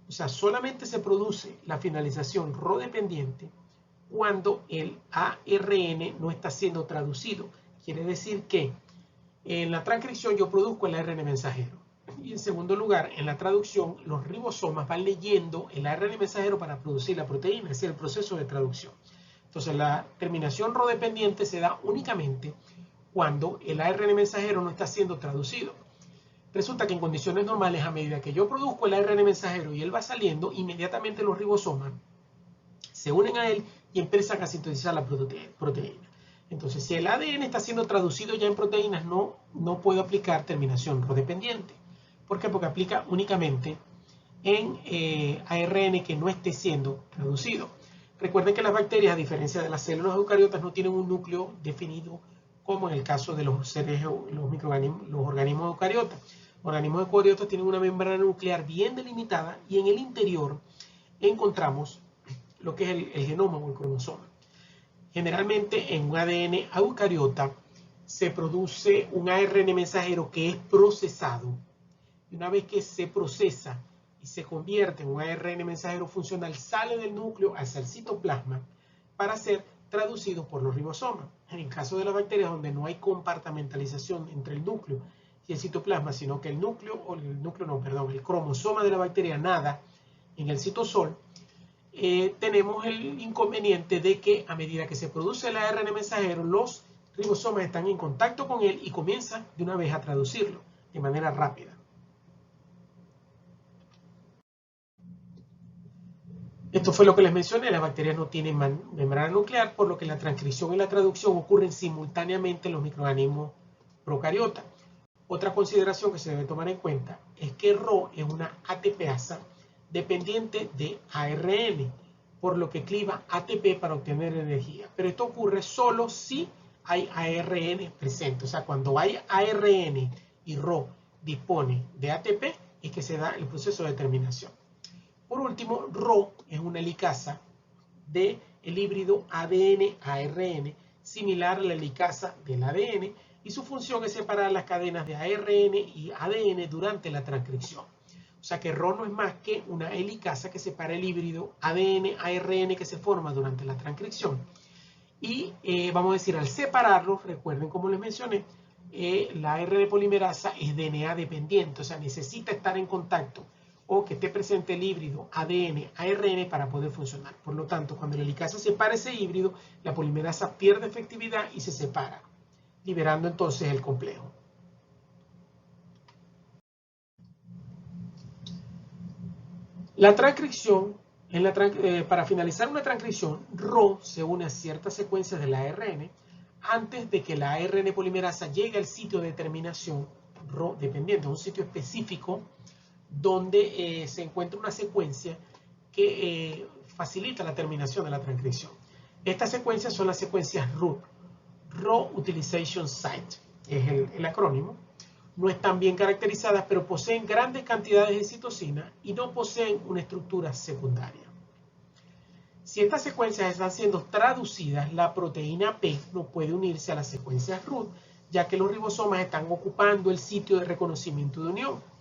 O sea, solamente se produce la finalización Rho dependiente cuando el ARN no está siendo traducido. Quiere decir que en la transcripción yo produzco el ARN mensajero. Y en segundo lugar, en la traducción, los ribosomas van leyendo el ARN mensajero para producir la proteína. Ese es el proceso de traducción. Entonces, la terminación Rho dependiente se da únicamente cuando el ARN mensajero no está siendo traducido. Resulta que en condiciones normales, a medida que yo produzco el ARN mensajero y él va saliendo, inmediatamente los ribosomas se unen a él y empiezan a sintetizar la proteína. Entonces, si el ADN está siendo traducido ya en proteínas, no puedo aplicar terminación Rho dependiente. ¿Por qué? Porque aplica únicamente en ARN que no esté siendo traducido. Recuerden que las bacterias, a diferencia de las células eucariotas, no tienen un núcleo definido como en el caso de los organismos eucariotas. Los organismos eucariotas tienen una membrana nuclear bien delimitada y en el interior encontramos lo que es el genoma o el cromosoma. Generalmente en un ADN eucariota se produce un ARN mensajero que es procesado. Y una vez que se procesa y se convierte en un ARN mensajero funcional, sale del núcleo hacia el citoplasma para ser traducido por los ribosomas. En el caso de las bacterias, donde no hay compartimentalización entre el núcleo y el citoplasma, sino que el cromosoma de la bacteria nada en el citosol, tenemos el inconveniente de que a medida que se produce el ARN mensajero, los ribosomas están en contacto con él y comienzan de una vez a traducirlo de manera rápida. Esto fue lo que les mencioné, las bacterias no tienen membrana nuclear, por lo que la transcripción y la traducción ocurren simultáneamente en los microorganismos procariotas. Otra consideración que se debe tomar en cuenta es que Rho es una ATPasa dependiente de ARN, por lo que cliva ATP para obtener energía. Pero esto ocurre solo si hay ARN presente. O sea, cuando hay ARN y Rho dispone de ATP, es que se da el proceso de terminación. Por último, Rho es una helicasa del híbrido ADN-ARN, similar a la helicasa del ADN, y su función es separar las cadenas de ARN y ADN durante la transcripción. O sea que Rho no es más que una helicasa que separa el híbrido ADN-ARN que se forma durante la transcripción. Y vamos a decir, al separarlos, recuerden como les mencioné, la ARN polimerasa es DNA dependiente, o sea, necesita estar en contacto o que esté presente el híbrido ADN-ARN para poder funcionar. Por lo tanto, cuando la helicasa separa ese híbrido, la polimerasa pierde efectividad y se separa, liberando entonces el complejo. La transcripción, para finalizar una transcripción, Rho se une a ciertas secuencias del ARN antes de que la ARN polimerasa llegue al sitio de terminación Rho dependiente, un sitio específico donde se encuentra una secuencia que facilita la terminación de la transcripción. Estas secuencias son las secuencias RUT, Rho Utilization Site, es el acrónimo. No están bien caracterizadas, pero poseen grandes cantidades de citosina y no poseen una estructura secundaria. Si estas secuencias están siendo traducidas, la proteína P no puede unirse a las secuencias RUT, ya que los ribosomas están ocupando el sitio de reconocimiento de unión.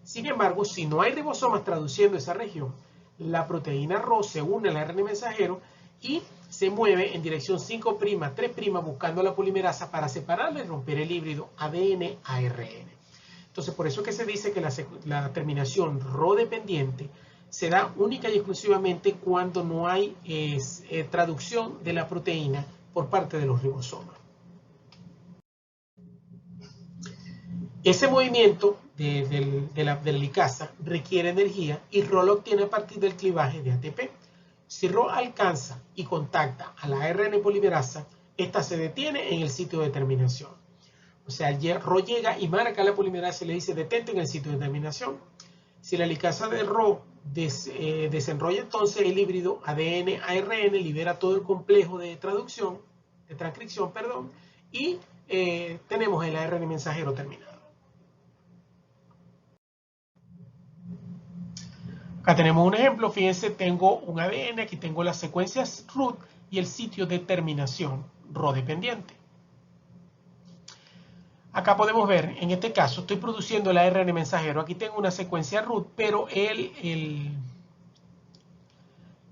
Sin embargo, si no hay ribosomas traduciendo esa región, la proteína Rho se une al ARN mensajero y se mueve en dirección 5', 3' buscando la polimerasa para separarla y romper el híbrido ADN-ARN. Entonces, por eso es que se dice que la terminación Rho dependiente se da única y exclusivamente cuando no hay traducción de la proteína por parte de los ribosomas. Ese movimiento de la helicasa requiere energía y Rho lo obtiene a partir del clivaje de ATP. Si Rho alcanza y contacta a la ARN polimerasa, esta se detiene en el sitio de terminación. O sea, Rho llega y marca a la polimerasa y le dice detente en el sitio de terminación. Si la helicasa de Rho desenrolla entonces el híbrido ADN-ARN, libera todo el complejo de transcripción, y tenemos el ARN mensajero terminado. Acá tenemos un ejemplo, fíjense, tengo un ADN, aquí tengo las secuencias RUT y el sitio de terminación Rho dependiente. Acá podemos ver, en este caso, estoy produciendo el ARN mensajero. Aquí tengo una secuencia RUT, pero el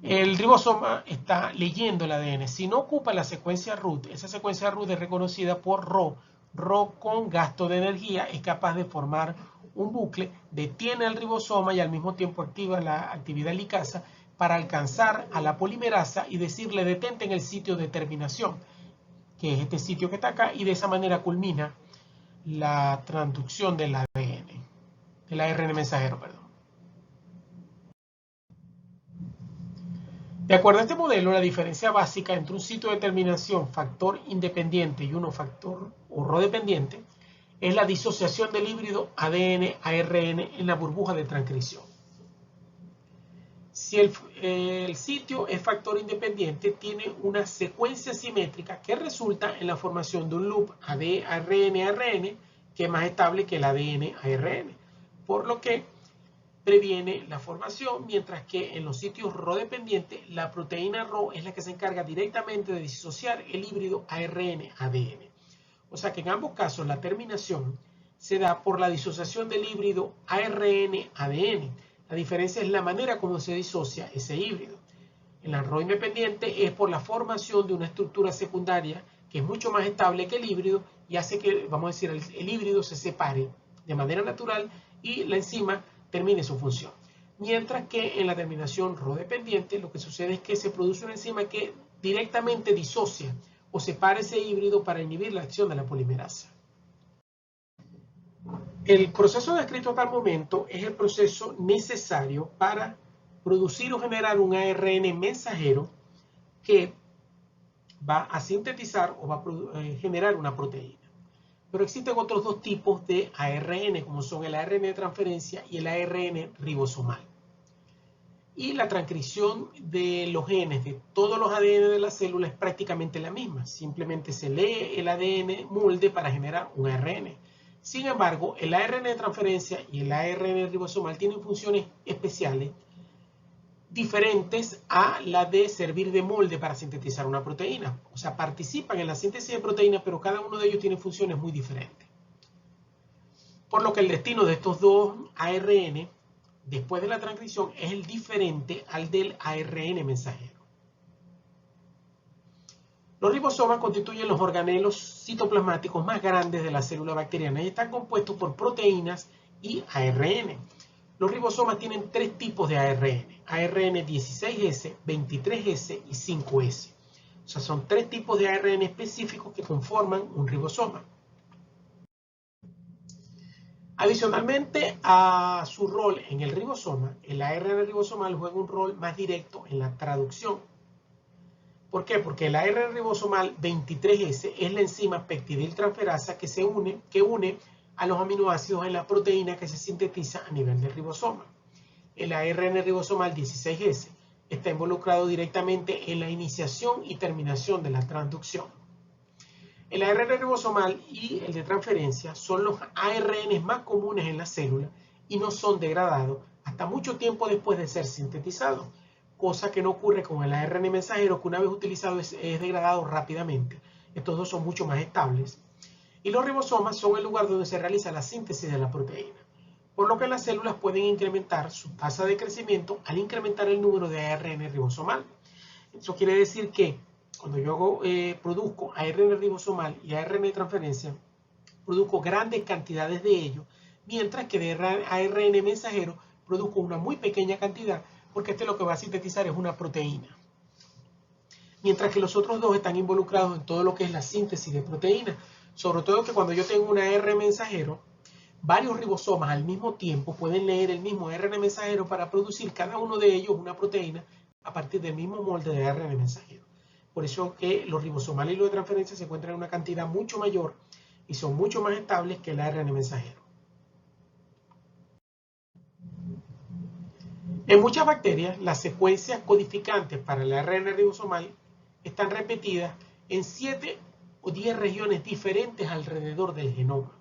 ribosoma está leyendo el ADN. Si no ocupa la secuencia RUT, esa secuencia RUT es reconocida por Rho. Rho con gasto de energía es capaz de formar un bucle, detiene al ribosoma y al mismo tiempo activa la actividad helicasa para alcanzar a la polimerasa y decirle detente en el sitio de terminación, que es este sitio que está acá, y de esa manera culmina la transducción del ADN, del ARN mensajero, De acuerdo a este modelo, la diferencia básica entre un sitio de terminación factor independiente y uno factor o Rho dependiente es la disociación del híbrido ADN-ARN en la burbuja de transcripción. Si el sitio es factor independiente, tiene una secuencia simétrica que resulta en la formación de un loop ARN-ARN que es más estable que el ADN-ARN, por lo que previene la formación, mientras que en los sitios Rho dependiente, la proteína Rho es la que se encarga directamente de disociar el híbrido ARN-ADN. O sea que en ambos casos la terminación se da por la disociación del híbrido ARN-ADN. La diferencia es la manera como se disocia ese híbrido. En la Rho independiente es por la formación de una estructura secundaria que es mucho más estable que el híbrido y hace que, vamos a decir, el híbrido se separe de manera natural y la enzima termine su función. mientras que en la terminación Rho dependiente lo que sucede es que se produce una enzima que directamente disocia o separa ese híbrido para inhibir la acción de la polimerasa. El proceso descrito hasta el momento es el proceso necesario para producir o generar un ARN mensajero que va a sintetizar o va a generar una proteína. Pero existen otros dos tipos de ARN, como son el ARN de transferencia y el ARN ribosomal. Y la transcripción de los genes de todos los ADN de la célula es prácticamente la misma. Simplemente se lee el ADN molde para generar un ARN. Sin embargo, el ARN de transferencia y el ARN ribosomal tienen funciones especiales diferentes a la de servir de molde para sintetizar una proteína. O sea, participan en la síntesis de proteínas, pero cada uno de ellos tiene funciones muy diferentes. Por lo que el destino de estos dos ARN, después de la transcripción, es el diferente al del ARN mensajero. Los ribosomas constituyen los organelos citoplasmáticos más grandes de la célula bacteriana y están compuestos por proteínas y ARN. Los ribosomas tienen tres tipos de ARN, ARN 16S, 23S y 5S. O sea, son tres tipos de ARN específicos que conforman un ribosoma. Adicionalmente a su rol en el ribosoma, el ARN ribosomal juega un rol más directo en la traducción. ¿Por qué? Porque el ARN ribosomal 23S es la enzima peptidiltransferasa que une a los aminoácidos en la proteína que se sintetiza a nivel del ribosoma. El ARN ribosomal 16S está involucrado directamente en la iniciación y terminación de la transducción. El ARN ribosomal y el de transferencia son los ARN más comunes en la célula y no son degradados hasta mucho tiempo después de ser sintetizados, cosa que no ocurre con el ARN mensajero, que una vez utilizado es degradado rápidamente. Estos dos son mucho más estables. Y los ribosomas son el lugar donde se realiza la síntesis de la proteína, por lo que las células pueden incrementar su tasa de crecimiento al incrementar el número de ARN ribosomal. Eso quiere decir que cuando yo produzco ARN ribosomal y ARN de transferencia, produzco grandes cantidades de ellos, mientras que de ARN mensajero produzco una muy pequeña cantidad, porque lo que va a sintetizar es una proteína. Mientras que los otros dos están involucrados en todo lo que es la síntesis de proteínas, sobre todo que cuando yo tengo un ARN mensajero, varios ribosomas al mismo tiempo pueden leer el mismo ARN mensajero para producir cada uno de ellos una proteína a partir del mismo molde de ARN mensajero. Por eso que los ribosomales y los de transferencia se encuentran en una cantidad mucho mayor y son mucho más estables que el ARN mensajero. En muchas bacterias, las secuencias codificantes para el ARN ribosomal están repetidas en 7 o 10 regiones diferentes alrededor del genoma.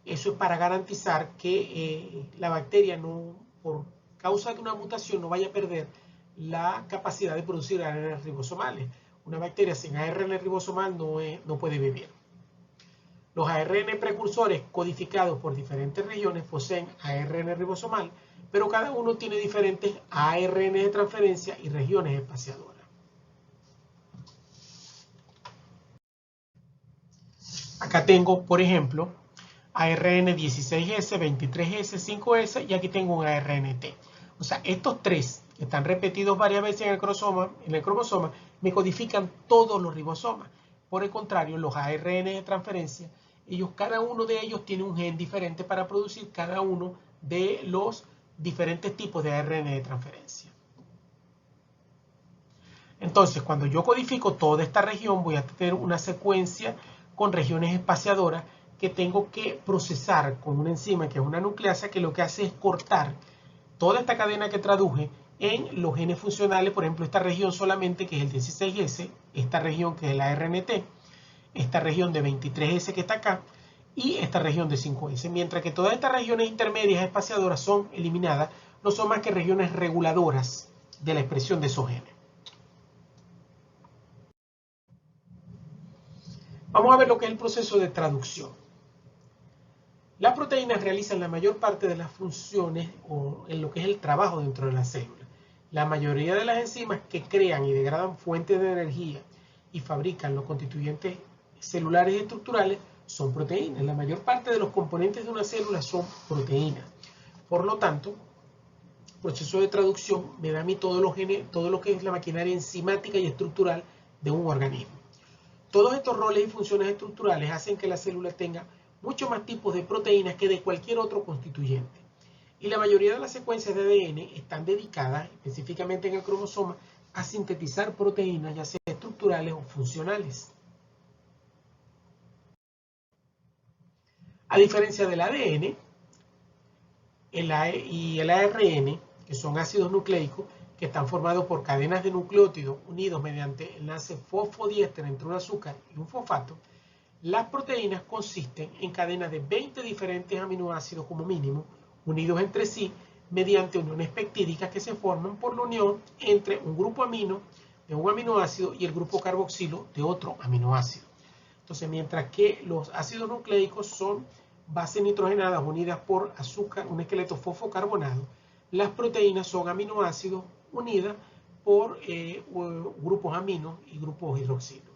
Eso es para garantizar que la bacteria no, por causa de una mutación, no vaya a perder la capacidad de producir ARN ribosomales. Una bacteria sin ARN ribosomal no puede vivir. Los ARN precursores codificados por diferentes regiones poseen ARN ribosomal, pero cada uno tiene diferentes ARN de transferencia y regiones espaciadoras. Acá tengo, por ejemplo, ARN 16S, 23S, 5S y aquí tengo un ARNT. O sea, estos tres que están repetidos varias veces en el cromosoma, me codifican todos los ribosomas. Por el contrario, los ARN de transferencia, cada uno de ellos tiene un gen diferente para producir cada uno de los diferentes tipos de ARN de transferencia. Entonces, cuando yo codifico toda esta región, voy a tener una secuencia con regiones espaciadoras que tengo que procesar con una enzima que es una nucleasa, que lo que hace es cortar toda esta cadena que traduje en los genes funcionales, por ejemplo, esta región solamente que es el 16S, esta región que es la RNT, esta región de 23S que está acá y esta región de 5S, mientras que todas estas regiones intermedias espaciadoras son eliminadas, no son más que regiones reguladoras de la expresión de esos genes. Vamos a ver lo que es el proceso de traducción. Las proteínas realizan la mayor parte de las funciones o en lo que es el trabajo dentro de la célula. La mayoría de las enzimas que crean y degradan fuentes de energía y fabrican los constituyentes celulares y estructurales son proteínas. La mayor parte de los componentes de una célula son proteínas. Por lo tanto, proceso de traducción me da a mí todo lo que es la maquinaria enzimática y estructural de un organismo. Todos estos roles y funciones estructurales hacen que la célula tenga muchos más tipos de proteínas que de cualquier otro constituyente. Y la mayoría de las secuencias de ADN están dedicadas, específicamente en el cromosoma, a sintetizar proteínas, ya sea estructurales o funcionales. A diferencia del ADN y el ARN, que son ácidos nucleicos, que están formados por cadenas de nucleótidos unidos mediante enlace fosfodiéster entre un azúcar y un fosfato, las proteínas consisten en cadenas de 20 diferentes aminoácidos como mínimo, unidos entre sí mediante uniones peptídicas que se forman por la unión entre un grupo amino de un aminoácido y el grupo carboxilo de otro aminoácido. Entonces, mientras que los ácidos nucleicos son bases nitrogenadas unidas por azúcar, un esqueleto fosfocarbonado, las proteínas son aminoácidos unidas por grupos aminos y grupos hidroxilo.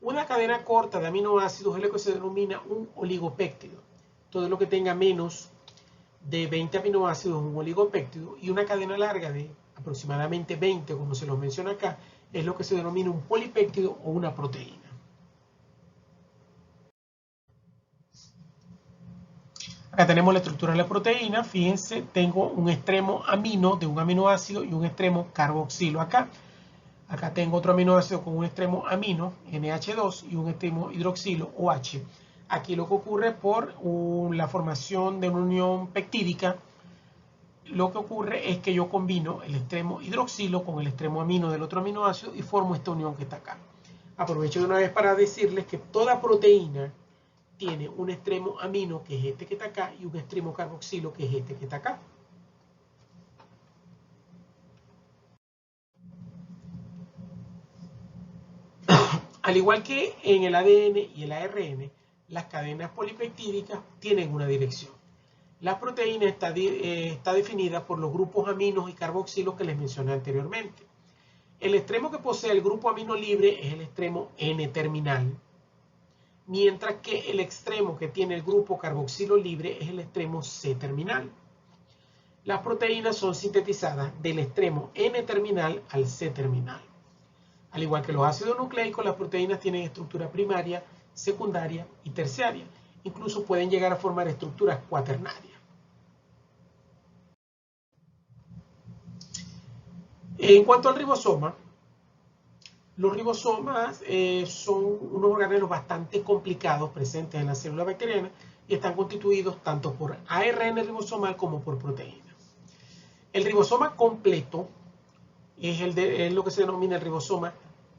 Una cadena corta de aminoácidos es lo que se denomina un oligopéptido. Todo lo que tenga menos de 20 aminoácidos es un oligopéptido, y una cadena larga de aproximadamente 20, como se los menciona acá, es lo que se denomina un polipéptido o una proteína. Acá tenemos la estructura de la proteína. Fíjense, tengo un extremo amino de un aminoácido y un extremo carboxilo acá. Acá tengo otro aminoácido con un extremo amino, NH2, y un extremo hidroxilo, OH. Aquí lo que ocurre por la formación de una unión peptídica, lo que ocurre es que yo combino el extremo hidroxilo con el extremo amino del otro aminoácido y formo esta unión que está acá. Aprovecho de una vez para decirles que toda proteína tiene un extremo amino, que es este que está acá, y un extremo carboxilo, que es este que está acá. Al igual que en el ADN y el ARN, las cadenas polipeptídicas tienen una dirección. La proteína está definida por los grupos aminos y carboxilos que les mencioné anteriormente. El extremo que posee el grupo amino libre es el extremo N-terminal, mientras que el extremo que tiene el grupo carboxilo libre es el extremo C-terminal. Las proteínas son sintetizadas del extremo N-terminal al C-terminal. Al igual que los ácidos nucleicos, las proteínas tienen estructura primaria, secundaria y terciaria. Incluso pueden llegar a formar estructuras cuaternarias. En cuanto al ribosoma, los ribosomas son unos organelos bastante complicados presentes en la célula bacteriana y están constituidos tanto por ARN ribosomal como por proteínas. El ribosoma completo es lo que se denomina el ribosoma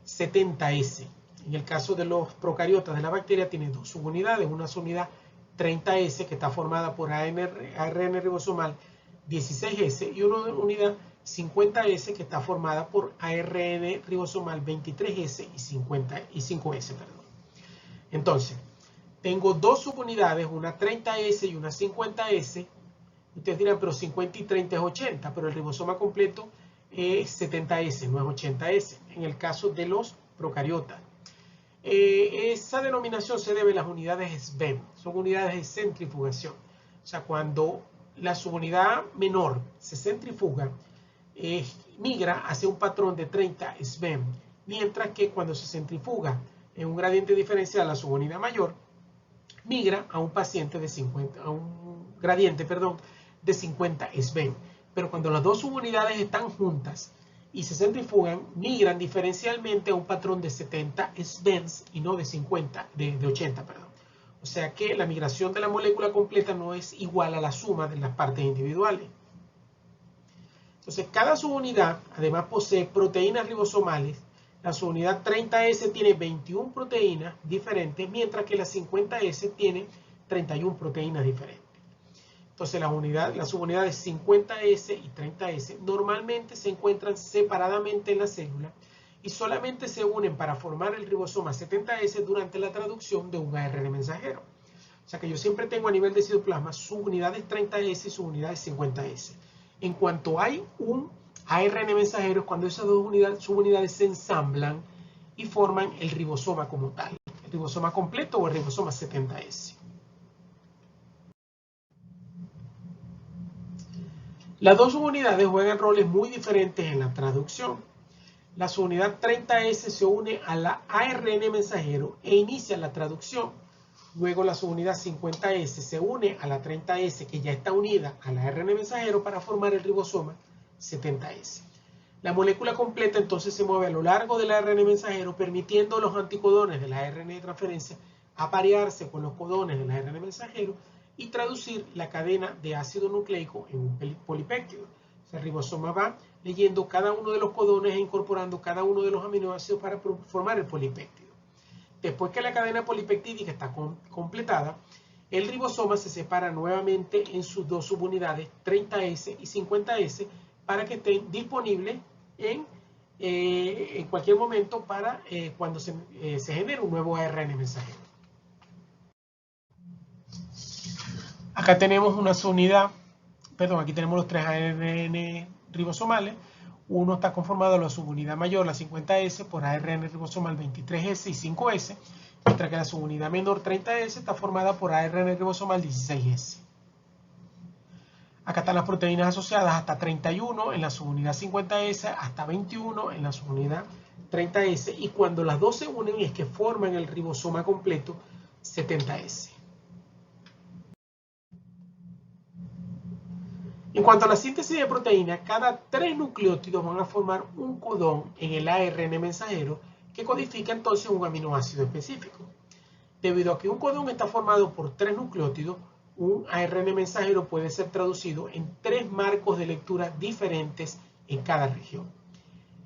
70S. En el caso de los procariotas de la bacteria tiene dos subunidades, una subunidad 30S que está formada por ARN ribosomal 16S y una unidad 50S que está formada por ARN ribosomal 23S y 5S. Entonces, tengo dos subunidades, una 30S y una 50S. Ustedes dirán, pero 50 y 30 es 80, pero el ribosoma completo es 70S, no es 80S, en el caso de los procariotas. Esa denominación se debe a las unidades SVEM, son unidades de centrifugación. O sea, cuando la subunidad menor se centrifuga, migra hacia un patrón de 30 SVEM, mientras que cuando se centrifuga en un gradiente diferencial la subunidad mayor, migra a un gradiente de 50 SVEM. Pero cuando las dos subunidades están juntas y se centrifugan, migran diferencialmente a un patrón de 70 SVEMs y no de 80. O sea que la migración de la molécula completa no es igual a la suma de las partes individuales. Entonces, cada subunidad además posee proteínas ribosomales. La subunidad 30S tiene 21 proteínas diferentes, mientras que la 50S tiene 31 proteínas diferentes. Entonces, las subunidades 50S y 30S normalmente se encuentran separadamente en la célula y solamente se unen para formar el ribosoma 70S durante la traducción de un ARN mensajero. O sea que yo siempre tengo a nivel de citoplasma subunidades 30S y subunidades 50S. En cuanto hay un ARN mensajero es cuando esas dos subunidades se ensamblan y forman el ribosoma como tal, el ribosoma completo o el ribosoma 70S. Las dos subunidades juegan roles muy diferentes en la traducción. La subunidad 30S se une a la ARN mensajero e inicia la traducción. Luego la subunidad 50S se une a la 30S que ya está unida a la ARN mensajero para formar el ribosoma 70S. La molécula completa entonces se mueve a lo largo del ARN mensajero, permitiendo a los anticodones de la ARN de transferencia aparearse con los codones del ARN mensajero y traducir la cadena de ácido nucleico en un polipéptido. O sea, el ribosoma va leyendo cada uno de los codones e incorporando cada uno de los aminoácidos para formar el polipéptido. Después que la cadena polipeptídica está completada, el ribosoma se separa nuevamente en sus dos subunidades 30S y 50S para que estén disponibles en cualquier momento para cuando se genere un nuevo ARN mensajero. Acá tenemos una subunidad, perdón, aquí tenemos los tres ARN ribosomales. Uno está conformado de la subunidad mayor, la 50S, por ARN ribosomal 23S y 5S, mientras que la subunidad menor 30S está formada por ARN ribosomal 16S. Acá están las proteínas asociadas hasta 31 en la subunidad 50S, hasta 21 en la subunidad 30S, y cuando las dos se unen es que forman el ribosoma completo 70S. En cuanto a la síntesis de proteínas, cada 3 nucleótidos van a formar un codón en el ARN mensajero que codifica entonces un aminoácido específico. Debido a que un codón está formado por 3 nucleótidos, un ARN mensajero puede ser traducido en 3 marcos de lectura diferentes en cada región.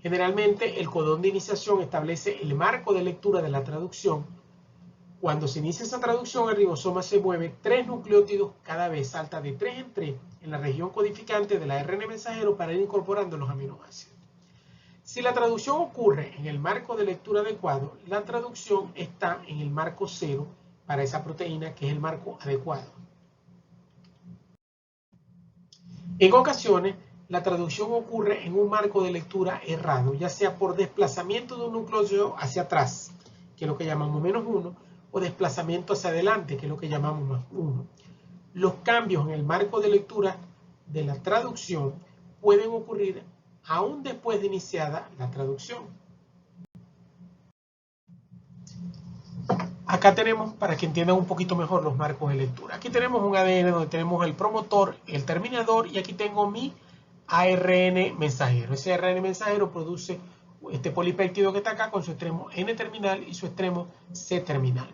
Generalmente, el codón de iniciación establece el marco de lectura de la traducción. Cuando se inicia esa traducción, el ribosoma se mueve 3 nucleótidos cada vez, salta de 3 en 3 en la región codificante del ARN mensajero para ir incorporando los aminoácidos. Si la traducción ocurre en el marco de lectura adecuado, la traducción está en el marco 0 para esa proteína, que es el marco adecuado. En ocasiones, la traducción ocurre en un marco de lectura errado, ya sea por desplazamiento de un nucleótido hacia atrás, que es lo que llamamos -1, o desplazamiento hacia adelante, que es lo que llamamos +1. Los cambios en el marco de lectura de la traducción pueden ocurrir aún después de iniciada la traducción. Acá tenemos, para que entiendan un poquito mejor los marcos de lectura. Aquí tenemos un ADN donde tenemos el promotor, el terminador, y aquí tengo mi ARN mensajero. Ese ARN mensajero produce este polipéptido que está acá con su extremo N-terminal y su extremo C-terminal.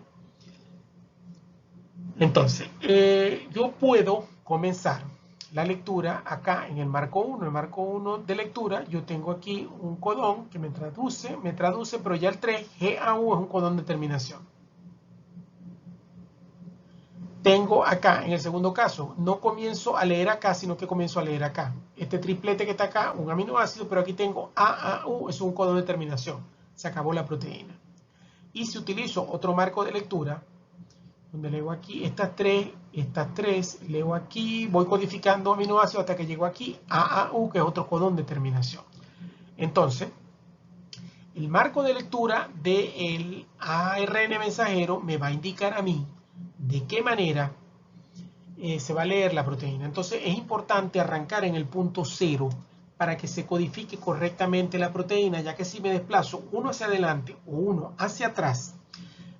Entonces, yo puedo comenzar la lectura acá en el marco 1. El marco 1 de lectura, yo tengo aquí un codón que me traduce, pero ya el 3, GAU, es un codón de terminación. Tengo acá, en el segundo caso, no comienzo a leer acá, sino que comienzo a leer acá. Este triplete que está acá, un aminoácido, pero aquí tengo AAU, es un codón de terminación. Se acabó la proteína. Y si utilizo otro marco de lectura, donde leo aquí estas tres, leo aquí, voy codificando aminoácidos hasta que llego aquí, AAU, que es otro codón de terminación. Entonces, el marco de lectura del ARN mensajero me va a indicar a mí de qué manera se va a leer la proteína. Entonces, es importante arrancar en el punto 0 para que se codifique correctamente la proteína, ya que si me desplazo uno hacia adelante o uno hacia atrás,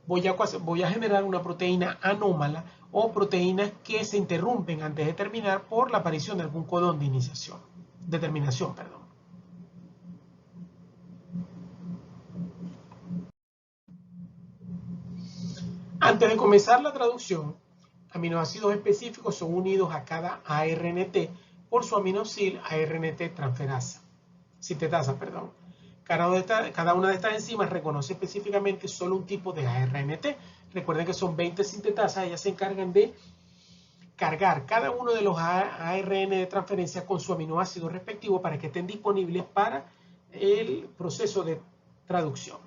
voy a generar una proteína anómala o proteínas que se interrumpen antes de terminar por la aparición de algún codón de iniciación, de terminación, perdón. Antes de comenzar la traducción, aminoácidos específicos son unidos a cada ARNT por su aminosil ARNT transferasa, sintetasa, perdón. Cada una de estas enzimas reconoce específicamente solo un tipo de ARNT. Recuerden que son 20 sintetasas, ellas se encargan de cargar cada uno de los ARN de transferencia con su aminoácido respectivo para que estén disponibles para el proceso de traducción.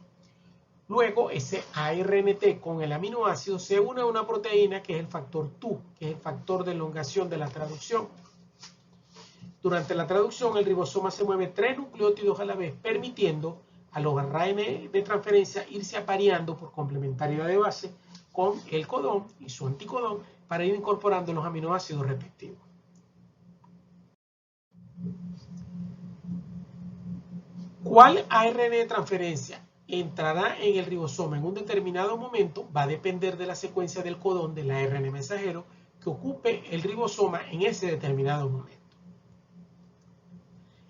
Luego, ese ARNT con el aminoácido se une a una proteína que es el factor TU, que es el factor de elongación de la traducción. Durante la traducción, el ribosoma se mueve 3 nucleótidos a la vez, permitiendo a los ARN de transferencia irse apareando por complementariedad de base con el codón y su anticodón para ir incorporando los aminoácidos respectivos. ¿Cuál ARN de transferencia entrará en el ribosoma en un determinado momento? Va a depender de la secuencia del codón del ARN mensajero que ocupe el ribosoma en ese determinado momento.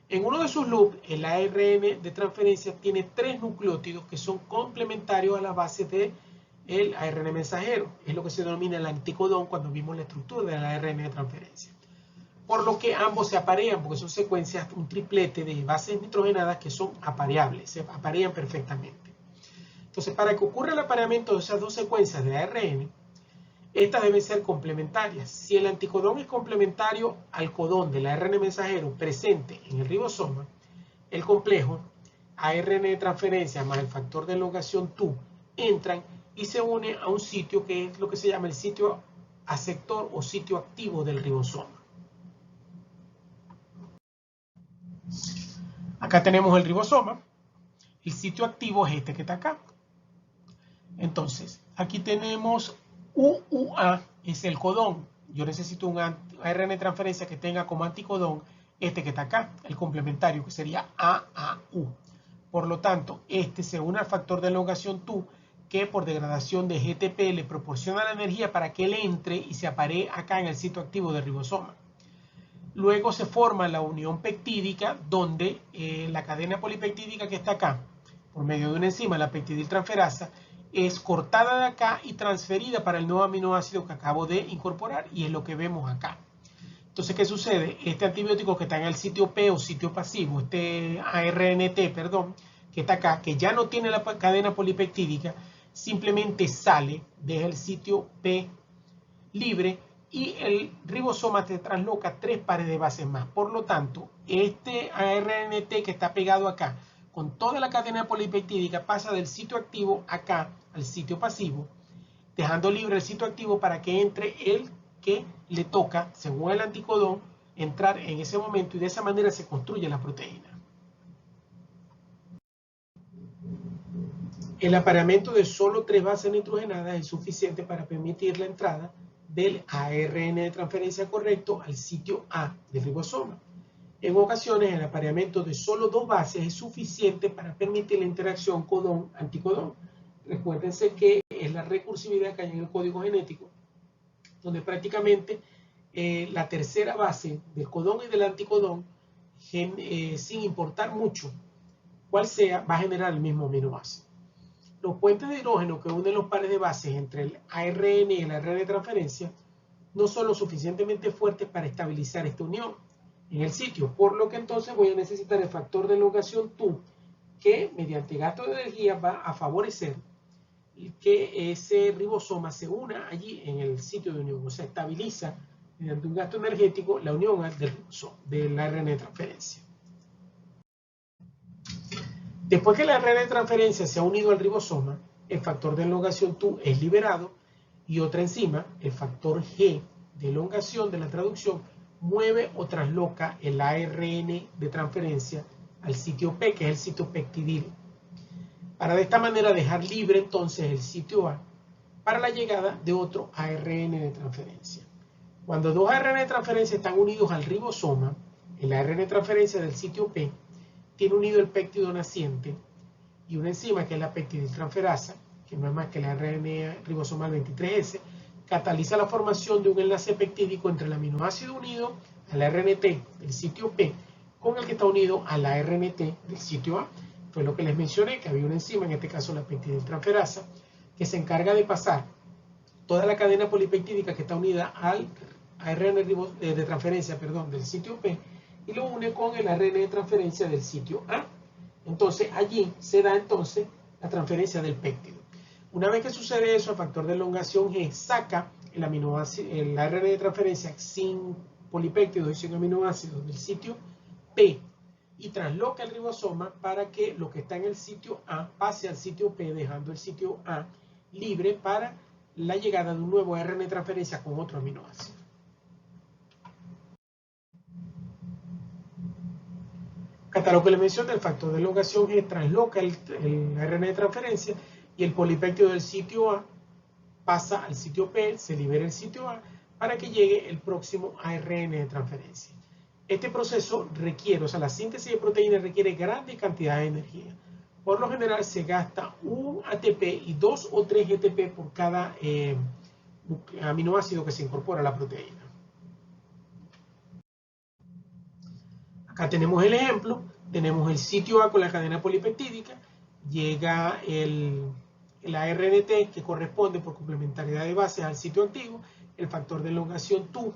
En uno de sus loops, el ARN de transferencia tiene 3 nucleótidos que son complementarios a la base del ARN mensajero. Es lo que se denomina el anticodón cuando vimos la estructura del ARN de transferencia. Por lo que ambos se aparean, porque son secuencias, un triplete de bases nitrogenadas que son apareables, se aparean perfectamente. Entonces, para que ocurra el apareamiento de esas dos secuencias de ARN, estas deben ser complementarias. Si el anticodón es complementario al codón del ARN mensajero presente en el ribosoma, el complejo ARN de transferencia más el factor de elongación TU entran y se une a un sitio que es lo que se llama el sitio aceptor o sitio activo del ribosoma. Acá tenemos el ribosoma. El sitio activo es este que está acá. Entonces, aquí tenemos UUA, es el codón. Yo necesito un ARN de transferencia que tenga como anticodón este que está acá, el complementario, que sería AAU. Por lo tanto, este se une al factor de elongación TU, que por degradación de GTP le proporciona la energía para que él entre y se aparee acá en el sitio activo del ribosoma. Luego se forma la unión peptídica, donde la cadena polipeptídica que está acá, por medio de una enzima, la peptidiltransferasa, es cortada de acá y transferida para el nuevo aminoácido que acabo de incorporar, y es lo que vemos acá. Entonces, ¿qué sucede? Este antibiótico que está en el sitio P o sitio pasivo, este ARNT, perdón, que está acá, que ya no tiene la cadena polipeptídica, simplemente sale, deja el sitio P libre y el ribosoma te trasloca 3 pares de bases más. Por lo tanto, este ARNT que está pegado acá, con toda la cadena polipeptídica, pasa del sitio activo acá al sitio pasivo, dejando libre el sitio activo para que entre el que le toca, según el anticodón, entrar en ese momento, y de esa manera se construye la proteína. El apareamiento de solo 3 bases nitrogenadas es suficiente para permitir la entrada del ARN de transferencia correcto al sitio A del ribosoma. En ocasiones, el apareamiento de solo 2 bases es suficiente para permitir la interacción codón-anticodón. Recuérdense que es la recursividad que hay en el código genético, donde prácticamente la tercera base del codón y del anticodón, sin importar mucho cuál sea, va a generar el mismo aminoácido. Los puentes de hidrógeno que unen los pares de bases entre el ARN y el ARN de transferencia no son lo suficientemente fuertes para estabilizar esta unión en el sitio, por lo que entonces voy a necesitar el factor de elongación TU, que mediante gasto de energía va a favorecer que ese ribosoma se una allí en el sitio de unión, o sea, estabiliza mediante un gasto energético la unión del ARN de transferencia. Después que el ARN de transferencia se ha unido al ribosoma, el factor de elongación TU es liberado y otra enzima, el factor G de elongación de la traducción, mueve o trasloca el ARN de transferencia al sitio P, que es el sitio peptidil, para de esta manera dejar libre entonces el sitio A para la llegada de otro ARN de transferencia. Cuando 2 ARN de transferencia están unidos al ribosoma, el ARN de transferencia del sitio P tiene unido el péptido naciente y una enzima que es la peptidiltransferasa, que no es más que el ARN ribosomal 23S, cataliza la formación de un enlace peptídico entre el aminoácido unido al RNT del sitio P con el que está unido al ARNT del sitio A. Fue lo que les mencioné, que había una enzima, en este caso la peptidiltransferasa, que se encarga de pasar toda la cadena polipeptídica que está unida al ARN de transferencia, del sitio P, y lo une con el ARN de transferencia del sitio A. Entonces allí se da entonces la transferencia del péptido. Una vez que sucede eso, el factor de elongación G saca el ARN de transferencia sin polipéptidos y sin aminoácidos del sitio P y trasloca el ribosoma para que lo que está en el sitio A pase al sitio P, dejando el sitio A libre para la llegada de un nuevo ARN de transferencia con otro aminoácido. Hasta lo que les mencioné, el factor de elongación G trasloca el ARN de transferencia y el polipéptido del sitio A pasa al sitio P, se libera el sitio A para que llegue el próximo ARN de transferencia. Este proceso requiere, o sea, la síntesis de proteínas requiere grandes cantidades de energía. Por lo general se gasta un ATP y 2 o 3 ATP por cada aminoácido que se incorpora a la proteína. Acá tenemos el ejemplo, tenemos el sitio A con la cadena polipeptídica, llega el ARNT que corresponde por complementariedad de bases al sitio activo, el factor de elongación TU,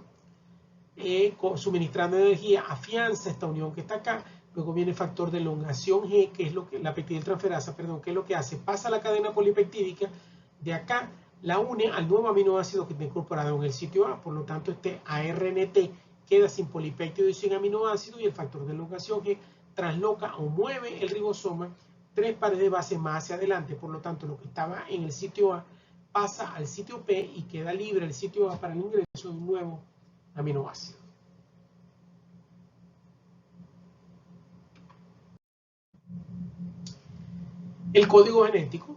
suministrando energía, afianza esta unión que está acá. Luego viene el factor de elongación G, que es lo que la peptidiltransferasa, perdón, que es lo que hace, pasa la cadena polipeptídica, de acá la une al nuevo aminoácido que está incorporado en el sitio A. Por lo tanto, este ARNT queda sin polipéptido y sin aminoácido, y el factor de elongación G trasloca o mueve el ribosoma 3 pares de base más hacia adelante. Por lo tanto, lo que estaba en el sitio A pasa al sitio P y queda libre el sitio A para el ingreso de un nuevo aminoácido. El código genético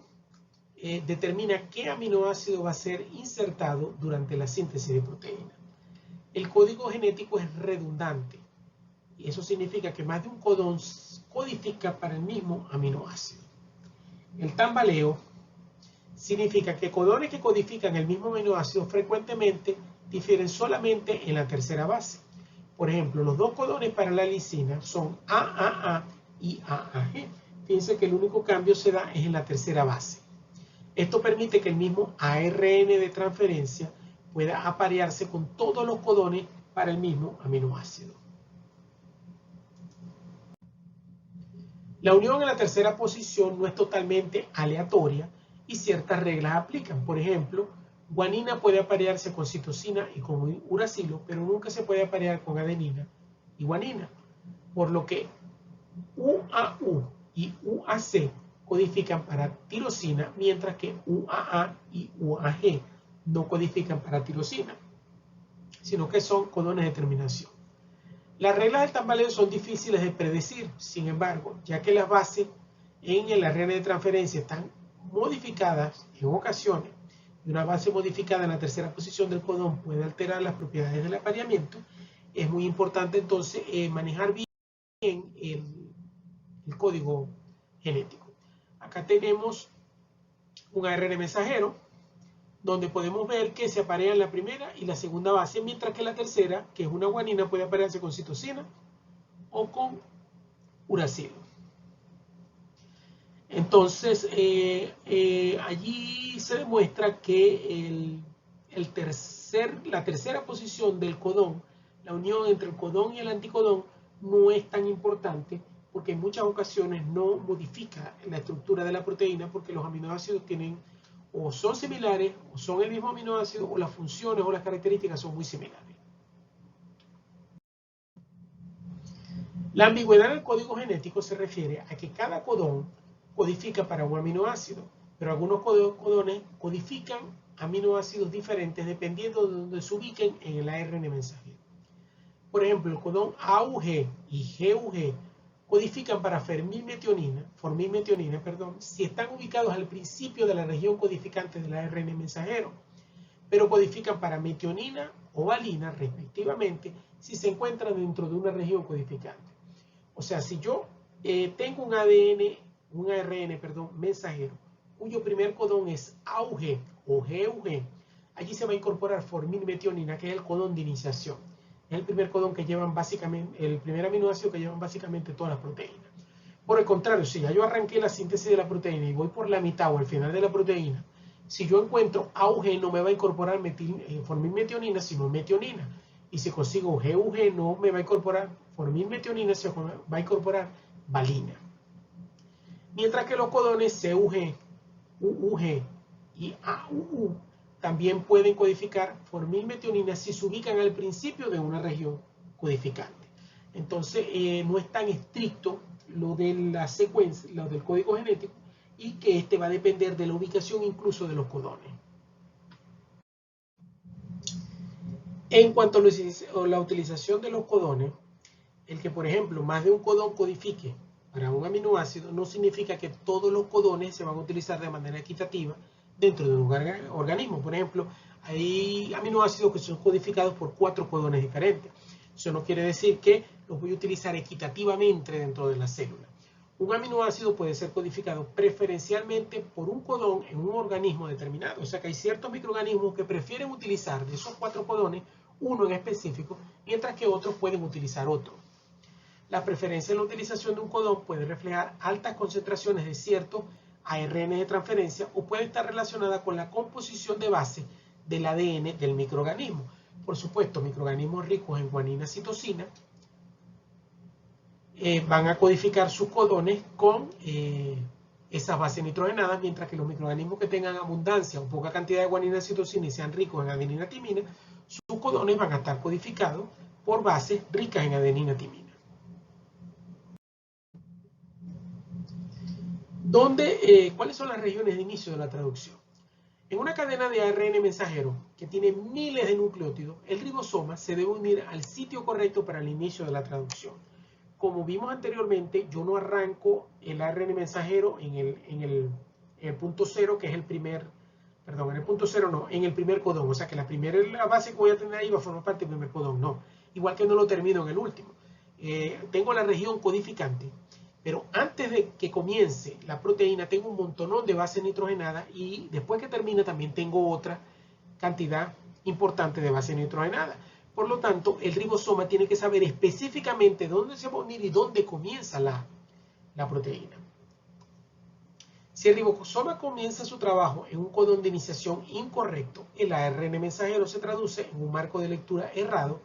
determina qué aminoácido va a ser insertado durante la síntesis de proteína. El código genético es redundante, y eso significa que más de un codón codifica para el mismo aminoácido. El tambaleo significa que codones que codifican el mismo aminoácido frecuentemente difieren solamente en la tercera base. Por ejemplo, los dos codones para la lisina son AAA y AAG. Fíjense que el único cambio se da es en la tercera base. Esto permite que el mismo ARN de transferencia pueda aparearse con todos los codones para el mismo aminoácido. La unión en la tercera posición no es totalmente aleatoria y ciertas reglas aplican. Por ejemplo, guanina puede aparearse con citosina y con uracilo, pero nunca se puede aparear con adenina y guanina, por lo que UAU y UAC codifican para tirosina, mientras que UAA y UAG no codifican para tirosina, sino que son codones de terminación. Las reglas del tambaleo son difíciles de predecir, sin embargo, ya que las bases en el ARN de transferencia están modificadas en ocasiones, y una base modificada en la tercera posición del codón puede alterar las propiedades del apareamiento, es muy importante entonces manejar bien el código genético. Acá tenemos un ARN mensajero, donde podemos ver que se aparean la primera y la segunda base, mientras que la tercera, que es una guanina, puede aparearse con citosina o con uracilo. Entonces, allí se demuestra que la tercera posición del codón, la unión entre el codón y el anticodón, no es tan importante porque en muchas ocasiones no modifica la estructura de la proteína porque los aminoácidos tienen o son similares, o son el mismo aminoácido, o las funciones o las características son muy similares. La ambigüedad del código genético se refiere a que cada codón codifica para un aminoácido, pero algunos codones codifican aminoácidos diferentes dependiendo de donde se ubiquen en el ARN mensajero. Por ejemplo, el codón AUG y GUG codifican para formilmetionina, si están ubicados al principio de la región codificante del ARN mensajero, pero codifican para metionina o valina, respectivamente, si se encuentran dentro de una región codificante. O sea, si yo tengo un ARN mensajero, cuyo primer codón es AUG o GUG, allí se va a incorporar formilmetionina, que es el codón de iniciación. Es el primer codón que llevan básicamente, el primer aminoácido que llevan básicamente todas las proteínas. Por el contrario, si ya yo arranqué la síntesis de la proteína y voy por la mitad o al final de la proteína, si yo encuentro AUG no me va a incorporar formilmetionina, sino metionina. Y si consigo GUG no me va a incorporar formilmetionina, se va a incorporar valina. Mientras que los codones CUG, UUG y AUU también pueden codificar formilmetionina si se ubican al principio de una región codificante. Entonces, no es tan estricto lo de la secuencia, lo del código genético, y que este va a depender de la ubicación incluso de los codones. En cuanto a la utilización de los codones, el que, por ejemplo, más de un codón codifique para un aminoácido no significa que todos los codones se van a utilizar de manera equitativa dentro de un organismo. Por ejemplo, hay aminoácidos que son codificados por 4 codones diferentes. Eso no quiere decir que los voy a utilizar equitativamente dentro de la célula. Un aminoácido puede ser codificado preferencialmente por un codón en un organismo determinado. O sea que hay ciertos microorganismos que prefieren utilizar de esos 4 codones uno en específico, mientras que otros pueden utilizar otro. La preferencia en la utilización de un codón puede reflejar altas concentraciones de cierto ARN de transferencia o puede estar relacionada con la composición de base del ADN del microorganismo. Por supuesto, microorganismos ricos en guanina citosina van a codificar sus codones con esas bases nitrogenadas, mientras que los microorganismos que tengan abundancia o poca cantidad de guanina citosina y sean ricos en adenina timina, sus codones van a estar codificados por bases ricas en adenina timina. ¿Cuáles son las regiones de inicio de la traducción? En una cadena de ARN mensajero que tiene miles de nucleótidos, el ribosoma se debe unir al sitio correcto para el inicio de la traducción. Como vimos anteriormente, yo no arranco el ARN mensajero en el punto 0, que es el primer, perdón, en el punto 0 no, en el primer codón. O sea que la base que voy a tener ahí va a formar parte del primer codón, no. Igual que no lo termino en el último. Tengo la región codificante, pero antes de que comience la proteína tengo un montonón de bases nitrogenadas y después que termina también tengo otra cantidad importante de bases nitrogenadas. Por lo tanto, el ribosoma tiene que saber específicamente dónde se va a unir y dónde comienza la proteína. Si el ribosoma comienza su trabajo en un codón de iniciación incorrecto, el ARN mensajero se traduce en un marco de lectura errado,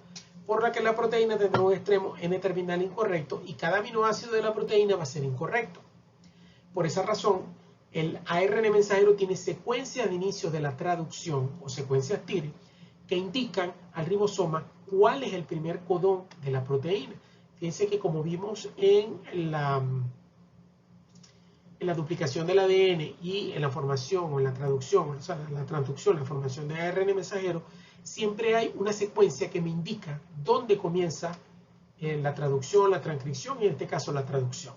por la que la proteína tendrá un extremo N-terminal incorrecto y cada aminoácido de la proteína va a ser incorrecto. Por esa razón, el ARN mensajero tiene secuencias de inicio de la traducción o secuencias TIR que indican al ribosoma cuál es el primer codón de la proteína. Fíjense que como vimos en la duplicación del ADN y en la formación o en la traducción, o sea, la transducción, la formación de ARN mensajero, siempre hay una secuencia que me indica dónde comienza la traducción, la transcripción y en este caso la traducción.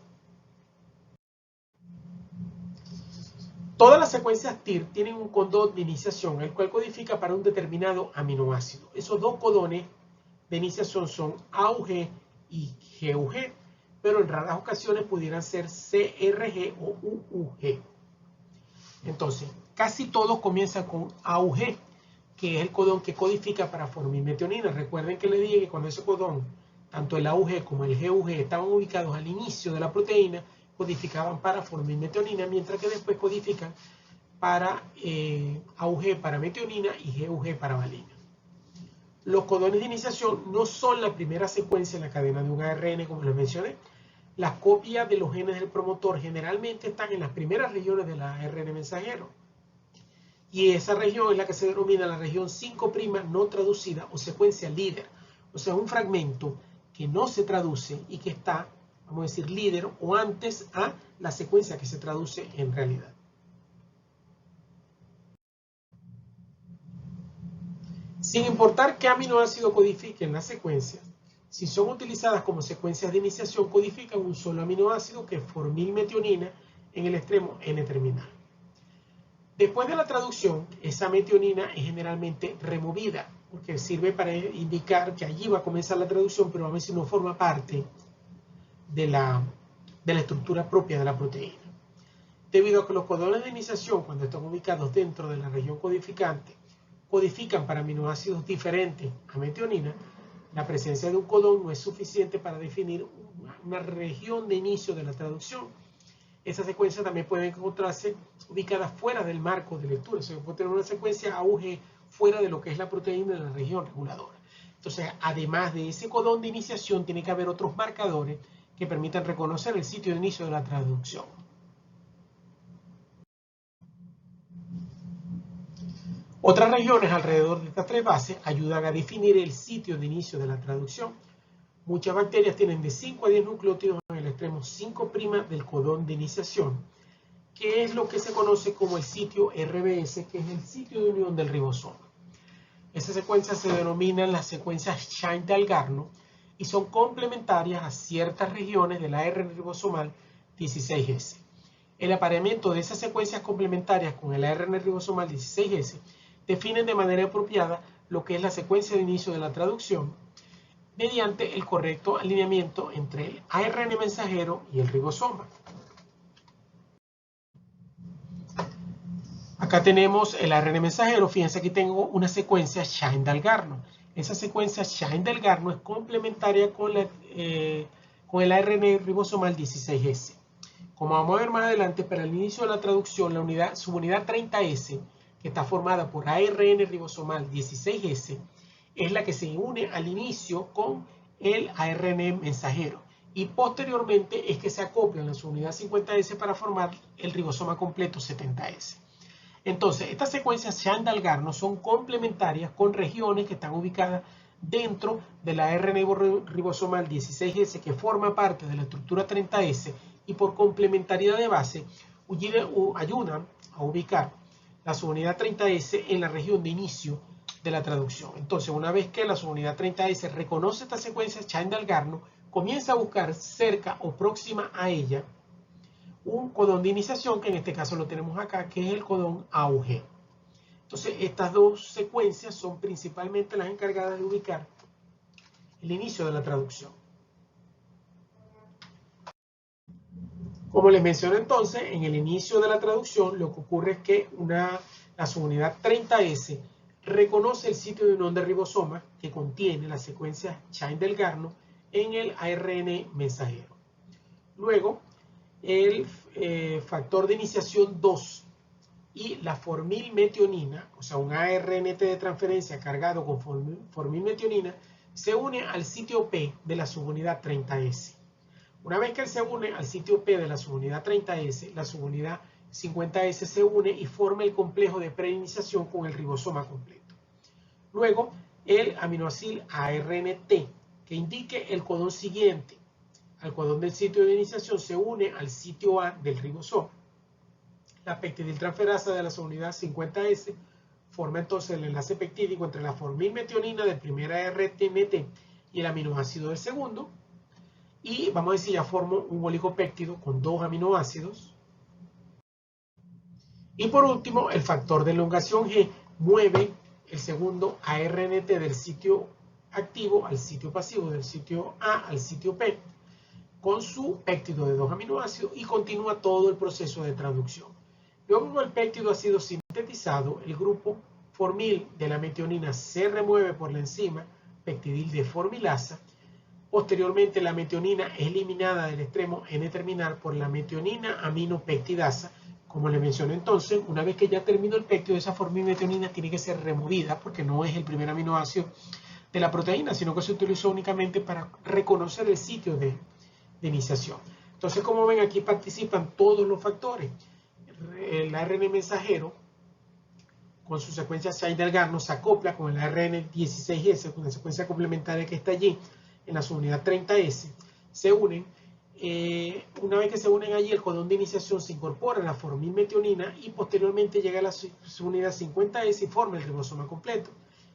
Todas las secuencias TIR tienen un codón de iniciación, el cual codifica para un determinado aminoácido. Esos 2 codones de iniciación son AUG y GUG, pero en raras ocasiones pudieran ser CRG o UUG. Entonces, casi todos comienzan con AUG, que es el codón que codifica para formimetionina. Recuerden que les dije que cuando ese codón, tanto el AUG como el GUG, estaban ubicados al inicio de la proteína, codificaban para formimetionina, mientras que después codifican para AUG para metionina y GUG para valina. Los codones de iniciación no son la primera secuencia en la cadena de un ARN, como les mencioné. Las copias de los genes del promotor generalmente están en las primeras regiones del ARN mensajero. Y esa región es la que se denomina la región 5' no traducida o secuencia líder. O sea, un fragmento que no se traduce y que está, vamos a decir, líder o antes a la secuencia que se traduce en realidad. Sin importar qué aminoácido codifique en la secuencia, si son utilizadas como secuencias de iniciación, codifican un solo aminoácido que es formilmetionina en el extremo N-terminal. Después de la traducción, esa metionina es generalmente removida, porque sirve para indicar que allí va a comenzar la traducción, pero a veces no forma parte de la estructura propia de la proteína. Debido a que los codones de iniciación, cuando están ubicados dentro de la región codificante, codifican para aminoácidos diferentes a metionina, la presencia de un codón no es suficiente para definir una región de inicio de la traducción. Esas secuencias también pueden encontrarse ubicadas fuera del marco de lectura. O sea, puede tener una secuencia AUG fuera de lo que es la proteína de la región reguladora. Entonces, además de ese codón de iniciación, tiene que haber otros marcadores que permitan reconocer el sitio de inicio de la traducción. Otras regiones alrededor de estas 3 bases ayudan a definir el sitio de inicio de la traducción. Muchas bacterias tienen de 5 a 10 nucleótidos en el extremo 5' del codón de iniciación, que es lo que se conoce como el sitio RBS, que es el sitio de unión del ribosoma. Estas secuencias se denominan las secuencias Shine-Dalgarno y son complementarias a ciertas regiones del ARN ribosomal 16S. El apareamiento de esas secuencias complementarias con el ARN ribosomal 16S definen de manera apropiada lo que es la secuencia de inicio de la traducción mediante el correcto alineamiento entre el ARN mensajero y el ribosoma. Acá tenemos el ARN mensajero. Fíjense, aquí tengo una secuencia Shine-Dalgarno. Esa secuencia Shine-Dalgarno es complementaria con el ARN ribosomal 16S. Como vamos a ver más adelante, para el inicio de la traducción, la subunidad 30S, que está formada por ARN ribosomal 16S, es la que se une al inicio con el ARN mensajero. Y posteriormente es que se acopla en la subunidad 50S para formar el ribosoma completo 70S. Entonces, estas secuencias Shine-Dalgarno son complementarias con regiones que están ubicadas dentro de la ARN ribosomal 16S, que forma parte de la estructura 30S, y por complementariedad de base ayudan a ubicar la subunidad 30S en la región de inicio de la traducción. Entonces, una vez que la subunidad 30S reconoce esta secuencia Shine-Dalgarno, comienza a buscar cerca o próxima a ella un codón de iniciación, que en este caso lo tenemos acá, que es el codón AUG. Entonces, estas dos secuencias son principalmente las encargadas de ubicar el inicio de la traducción. Como les mencioné entonces, en el inicio de la traducción, lo que ocurre es que la subunidad 30S reconoce el sitio de unión de ribosoma que contiene la secuencia Shine-Dalgarno en el ARN mensajero. Luego, el factor de iniciación 2 y la formilmetionina, o sea, un ARNT de transferencia cargado con formilmetionina, se une al sitio P de la subunidad 30S. Una vez que se une al sitio P de la subunidad 30S, la subunidad 50S se une y forma el complejo de preiniciación con el ribosoma completo. Luego, el aminoácido ARNT, que indique el codón siguiente al codón del sitio de iniciación, se une al sitio A del ribosoma. La peptidiltransferasa de la subunidad 50S forma entonces el enlace peptídico entre la formilmetionina del primer ARNT y el aminoácido del segundo. Y vamos a decir, ya formo un oligopéptido con dos aminoácidos. Y por último, el factor de elongación G mueve el segundo ARNT del sitio activo al sitio pasivo, del sitio A al sitio P, con su péptido de dos aminoácidos, y continúa todo el proceso de traducción. Luego, el péptido ha sido sintetizado, el grupo formil de la metionina se remueve por la enzima peptidil deformilasa. Posteriormente, la metionina es eliminada del extremo N-terminal por la metionina aminopeptidasa. Como le mencioné entonces, una vez que ya terminó el péptido, esa formilmetionina tiene que ser removida porque no es el primer aminoácido de la proteína, sino que se utilizó únicamente para reconocer el sitio de iniciación. Entonces, como ven, aquí participan todos los factores. El ARN mensajero, con su secuencia Shine-Dalgarno, se acopla con el ARN 16S, con la secuencia complementaria que está allí en la subunidad 30S. Se unen. Una vez que se unen allí, el codón de iniciación se incorpora a la formilmetionina y posteriormente llega a la subunidad 50S y forma el ribosoma completo.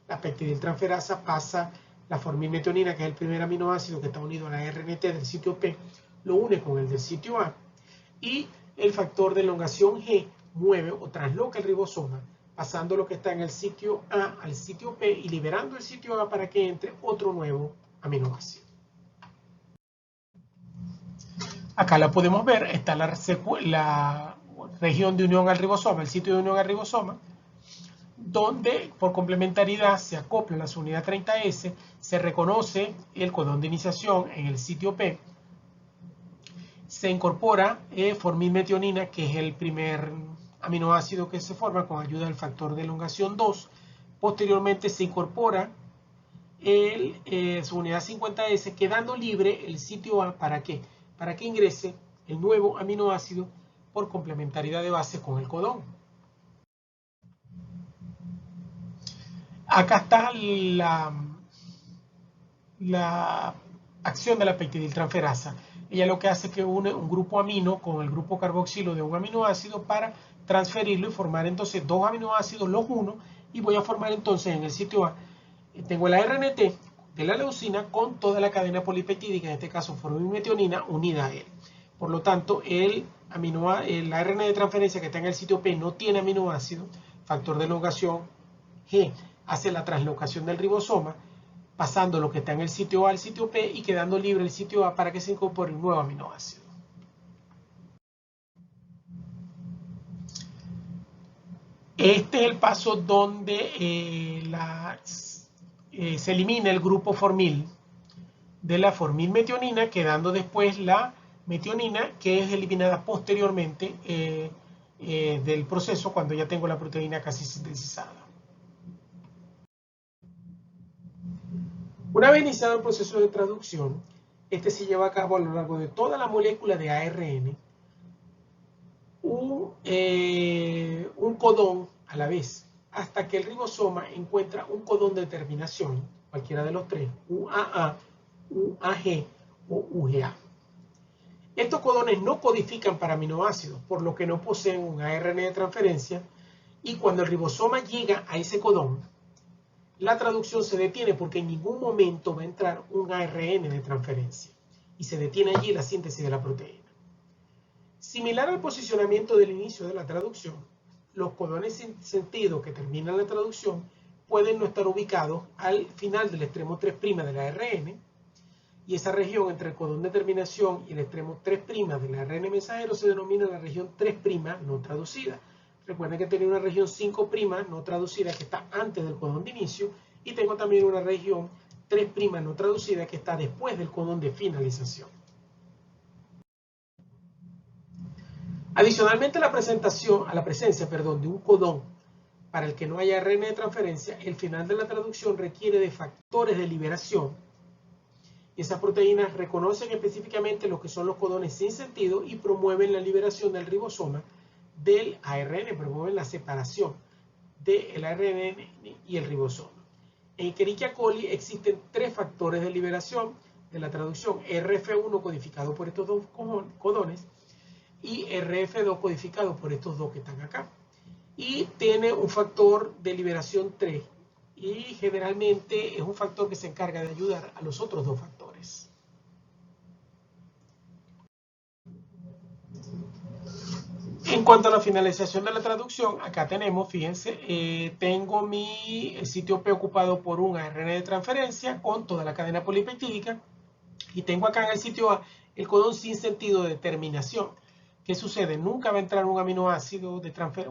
La peptidiltransferasa pasa la formilmetionina, que es el primer aminoácido que está unido a la RNT del sitio P, lo une con el del sitio A, y el factor de elongación G mueve o trasloca el ribosoma, pasando lo que está en el sitio A al sitio P y liberando el sitio A para que entre otro nuevo aminoácido. Acá la podemos ver, está la región de unión al ribosoma, el sitio de unión al ribosoma, donde por complementariedad se acopla la subunidad 30S, se reconoce el codón de iniciación en el sitio P, se incorpora formilmetionina, que es el primer aminoácido que se forma con ayuda del factor de elongación 2. Posteriormente se incorpora subunidad 50S, quedando libre el sitio A para que ingrese el nuevo aminoácido por complementariedad de base con el codón. Acá está la acción de la peptidiltransferasa. Ella lo que hace es que une un grupo amino con el grupo carboxilo de un aminoácido para transferirlo y formar entonces dos aminoácidos, los uno, y voy a formar entonces en el sitio A, tengo el ARNT de la leucina con toda la cadena polipeptídica, en este caso formilmetionina, unida a él. Por lo tanto, el ARN de transferencia que está en el sitio P no tiene aminoácido, factor de elongación G hace la translocación del ribosoma, pasando lo que está en el sitio A al sitio P y quedando libre el sitio A para que se incorpore un nuevo aminoácido. Este es el paso donde se elimina el grupo formil de la formilmetionina, quedando después la metionina, que es eliminada posteriormente del proceso cuando ya tengo la proteína casi sintetizada. Una vez iniciado el proceso de traducción, este se lleva a cabo a lo largo de toda la molécula de ARN, un codón a la vez, hasta que el ribosoma encuentra un codón de terminación, cualquiera de los tres, UAA, UAG o UGA. Estos codones no codifican para aminoácidos, por lo que no poseen un ARN de transferencia, y cuando el ribosoma llega a ese codón, la traducción se detiene porque en ningún momento va a entrar un ARN de transferencia, y se detiene allí la síntesis de la proteína. Similar al posicionamiento del inicio de la traducción, los codones sin sentido que terminan la traducción pueden no estar ubicados al final del extremo 3' del ARN, y esa región entre el codón de terminación y el extremo 3' del ARN mensajero se denomina la región 3' no traducida. Recuerden que tenía una región 5' no traducida que está antes del codón de inicio, y tengo también una región 3' no traducida que está después del codón de finalización. Adicionalmente a la presencia de un codón para el que no haya ARN de transferencia, el final de la traducción requiere de factores de liberación. Y esas proteínas reconocen específicamente lo que son los codones sin sentido y promueven la liberación del ribosoma del ARN, promueven la separación del ARN y el ribosoma. En Escherichia coli existen 3 factores de liberación de la traducción: RF1 codificado por estos dos codones y RF2 codificado por estos dos que están acá. Y tiene un factor de liberación 3, y generalmente es un factor que se encarga de ayudar a los otros dos factores. En cuanto a la finalización de la traducción, acá tenemos, fíjense, tengo mi sitio P ocupado por un ARN de transferencia con toda la cadena polipeptídica, y tengo acá en el sitio A el codón sin sentido de terminación. ¿Qué sucede? Nunca va a entrar un aminoácido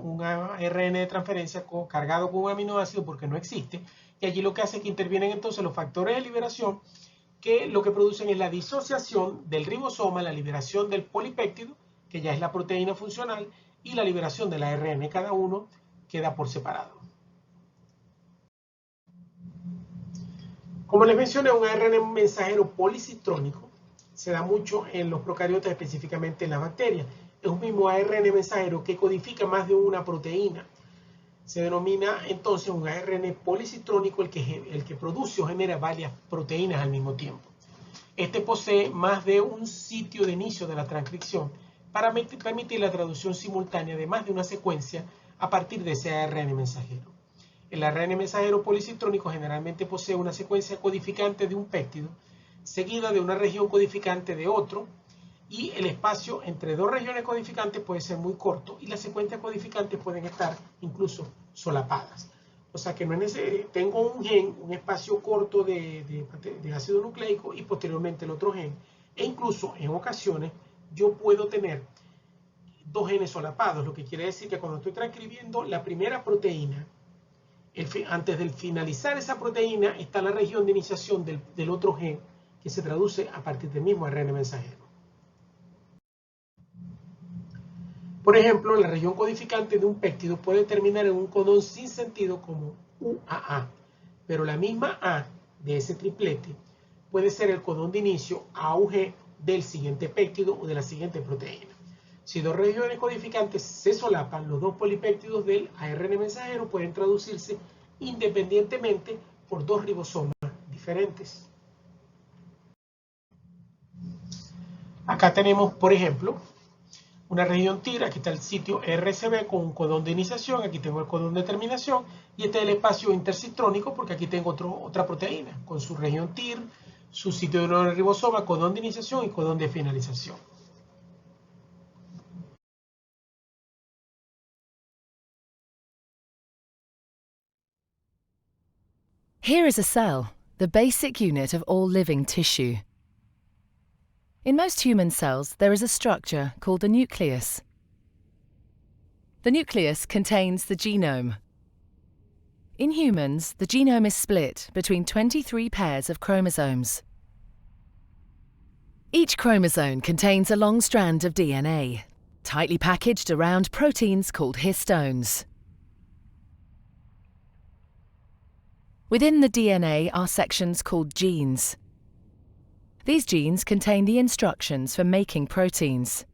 un ARN de transferencia cargado con un aminoácido porque no existe, y allí lo que hace es que intervienen entonces los factores de liberación, que lo que producen es la disociación del ribosoma, la liberación del polipéptido, que ya es la proteína funcional, y la liberación del ARN. Cada uno queda por separado. Como les mencioné, un ARN mensajero policitrónico se da mucho en los procariotas, específicamente en las bacterias. Es un mismo ARN mensajero que codifica más de una proteína. Se denomina entonces un ARN policitrónico el que produce o genera varias proteínas al mismo tiempo. Este posee más de un sitio de inicio de la transcripción para permitir la traducción simultánea de más de una secuencia a partir de ese ARN mensajero. El ARN mensajero policitrónico generalmente posee una secuencia codificante de un péptido, seguida de una región codificante de otro, y el espacio entre dos regiones codificantes puede ser muy corto, y las secuencias codificantes pueden estar incluso solapadas. O sea que no es necesario, tengo un gen, un espacio corto de ácido nucleico y posteriormente el otro gen, e incluso en ocasiones yo puedo tener dos genes solapados, lo que quiere decir que cuando estoy transcribiendo la primera proteína, antes de finalizar esa proteína está la región de iniciación del otro gen, que se traduce a partir del mismo ARN mensajero. Por ejemplo, la región codificante de un péptido puede terminar en un codón sin sentido como UAA, pero la misma A de ese triplete puede ser el codón de inicio AUG del siguiente péptido o de la siguiente proteína. Si dos regiones codificantes se solapan, los dos polipéptidos del ARN mensajero pueden traducirse independientemente por dos ribosomas diferentes. Acá tenemos, por ejemplo, una región TIR. Aquí está el sitio RCB con un codón de iniciación, aquí tengo el codón de terminación, y este es el espacio intercitrónico porque aquí tengo otra proteína con su región TIR, su sitio de nuevo ribosoma, codón de iniciación y codón de finalización. Here is a cell. the basic unit of all living tissue. In most human cells, there is a structure called the nucleus. The nucleus contains the genome. In humans, the genome is split between 23 pairs of chromosomes. Each chromosome contains a long strand of DNA, tightly packaged around proteins called histones. Within the DNA are sections called genes. These genes contain the instructions for making proteins.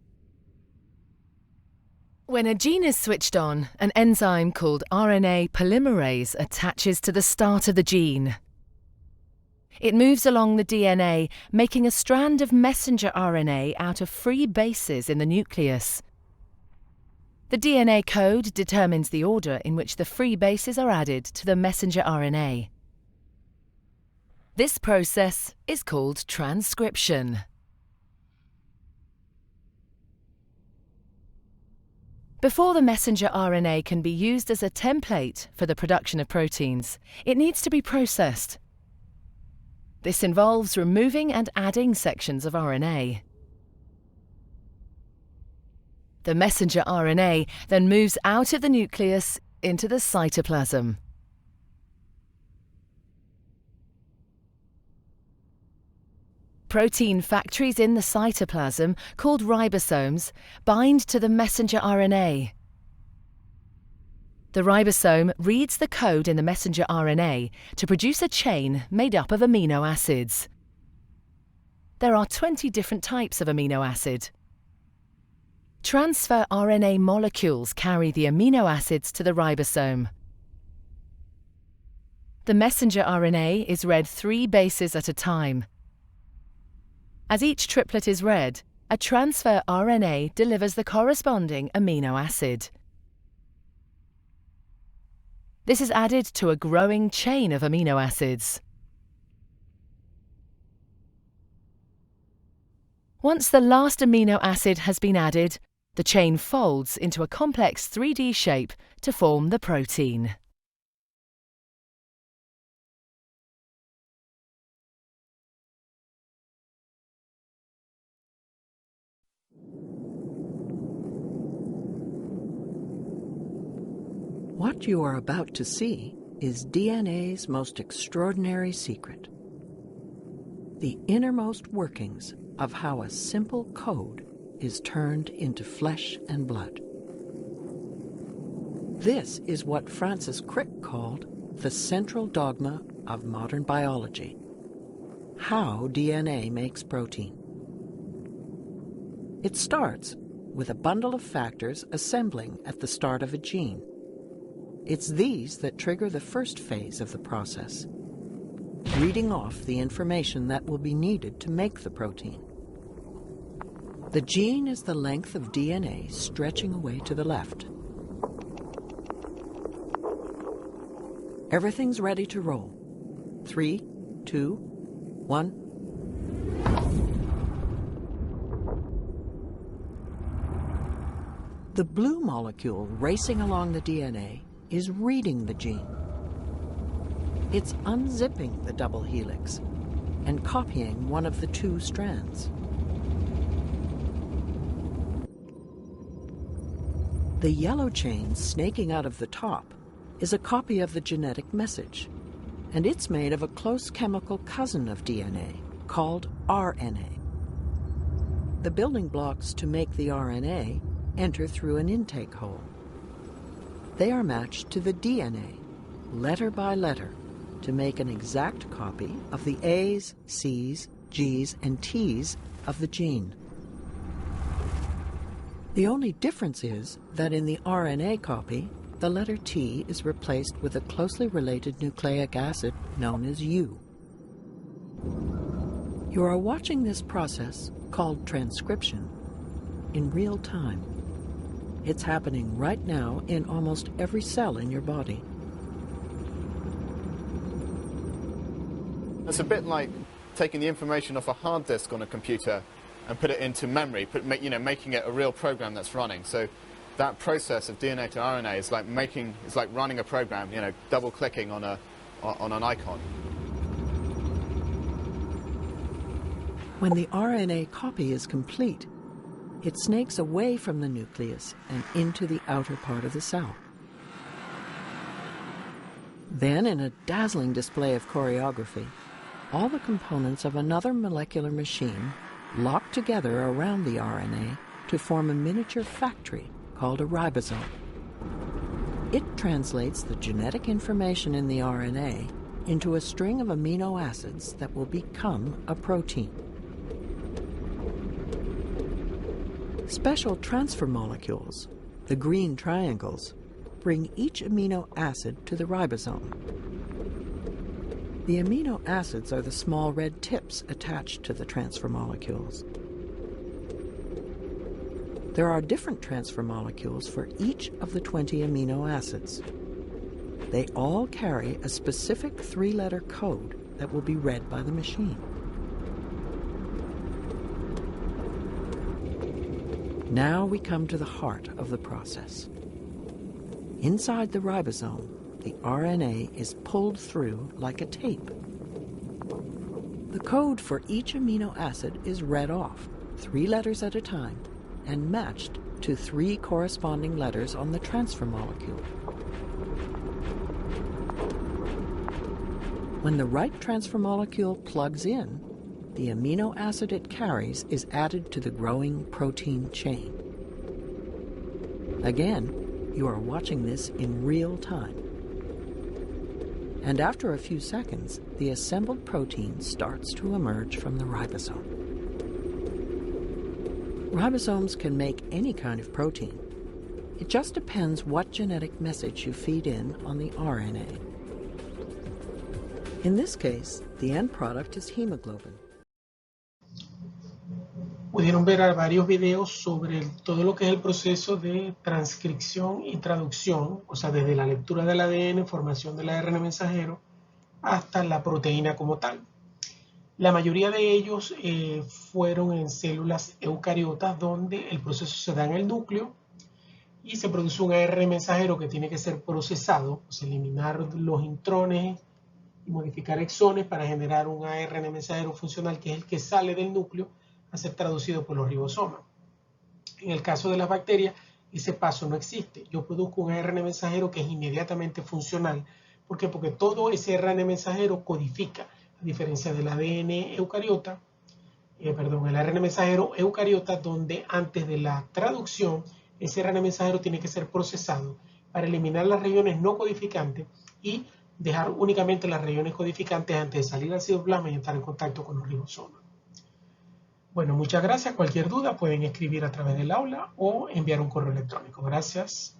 When a gene is switched on, an enzyme called RNA polymerase attaches to the start of the gene. It moves along the DNA, making a strand of messenger RNA out of free bases in the nucleus. The DNA code determines the order in which the free bases are added to the messenger RNA. This process is called transcription. Before the messenger RNA can be used as a template for the production of proteins, it needs to be processed. This involves removing and adding sections of RNA. The messenger RNA then moves out of the nucleus into the cytoplasm. Protein factories in the cytoplasm, called ribosomes, bind to the messenger RNA. The ribosome reads the code in the messenger RNA to produce a chain made up of amino acids. There are 20 different types of amino acid. Transfer RNA molecules carry the amino acids to the ribosome. The messenger RNA is read 3 bases at a time. As each triplet is read, a transfer RNA delivers the corresponding amino acid. This is added to a growing chain of amino acids. Once the last amino acid has been added, the chain folds into a complex 3D shape to form the protein. What you are about to see is DNA's most extraordinary secret. The innermost workings of how a simple code is turned into flesh and blood. This is what Francis Crick called the central dogma of modern biology: how DNA makes protein. It starts with a bundle of factors assembling at the start of a gene. It's these that trigger the first phase of the process, reading off the information that will be needed to make the protein. The gene is the length of DNA stretching away to the left. Everything's ready to roll. 3, 2, 1. The blue molecule racing along the DNA is reading the gene. It's unzipping the double helix and copying one of the 2 strands. The yellow chain snaking out of the top is a copy of the genetic message, and it's made of a close chemical cousin of DNA called RNA. The building blocks to make the RNA enter through an intake hole. They are matched to the DNA, letter by letter, to make an exact copy of the A's, C's, G's, and T's of the gene. The only difference is that in the RNA copy, the letter T is replaced with a closely related nucleic acid known as U. You are watching this process, called transcription, in real time. It's happening right now in almost every cell in your body. It's a bit like taking the information off a hard disk on a computer and put it into memory, making it a real program that's running. So that process of DNA to RNA is like running a program, double clicking on an icon. When the RNA copy is complete, it snakes away from the nucleus and into the outer part of the cell. Then, in a dazzling display of choreography, all the components of another molecular machine lock together around the RNA to form a miniature factory called a ribosome. It translates the genetic information in the RNA into a string of amino acids that will become a protein. Special transfer molecules, the green triangles, bring each amino acid to the ribosome. The amino acids are the small red tips attached to the transfer molecules. There are different transfer molecules for each of the 20 amino acids. They all carry a specific 3-letter code that will be read by the machine. Now we come to the heart of the process. Inside the ribosome, the RNA is pulled through like a tape. The code for each amino acid is read off, 3 letters at a time, and matched to 3 corresponding letters on the transfer molecule. When the right transfer molecule plugs in, the amino acid it carries is added to the growing protein chain. Again, you are watching this in real time. And after a few seconds, the assembled protein starts to emerge from the ribosome. Ribosomes can make any kind of protein. It just depends what genetic message you feed in on the RNA. In this case, the end product is hemoglobin. Pudieron ver varios videos sobre todo lo que es el proceso de transcripción y traducción, o sea, desde la lectura del ADN, formación del ARN mensajero, hasta la proteína como tal. La mayoría de ellos fueron en células eucariotas, donde el proceso se da en el núcleo y se produce un ARN mensajero que tiene que ser procesado, o sea, eliminar los intrones y modificar exones para generar un ARN mensajero funcional, que es el que sale del núcleo a ser traducido por los ribosomas. En el caso de las bacterias, ese paso no existe. Yo produzco un ARN mensajero que es inmediatamente funcional. ¿Por qué? Porque todo ese ARN mensajero codifica, a diferencia del ADN eucariota, el ARN mensajero eucariota, donde antes de la traducción, ese ARN mensajero tiene que ser procesado para eliminar las regiones no codificantes y dejar únicamente las regiones codificantes antes de salir al citoplasma y estar en contacto con los ribosomas. Bueno, muchas gracias. Cualquier duda pueden escribir a través del aula o enviar un correo electrónico. Gracias.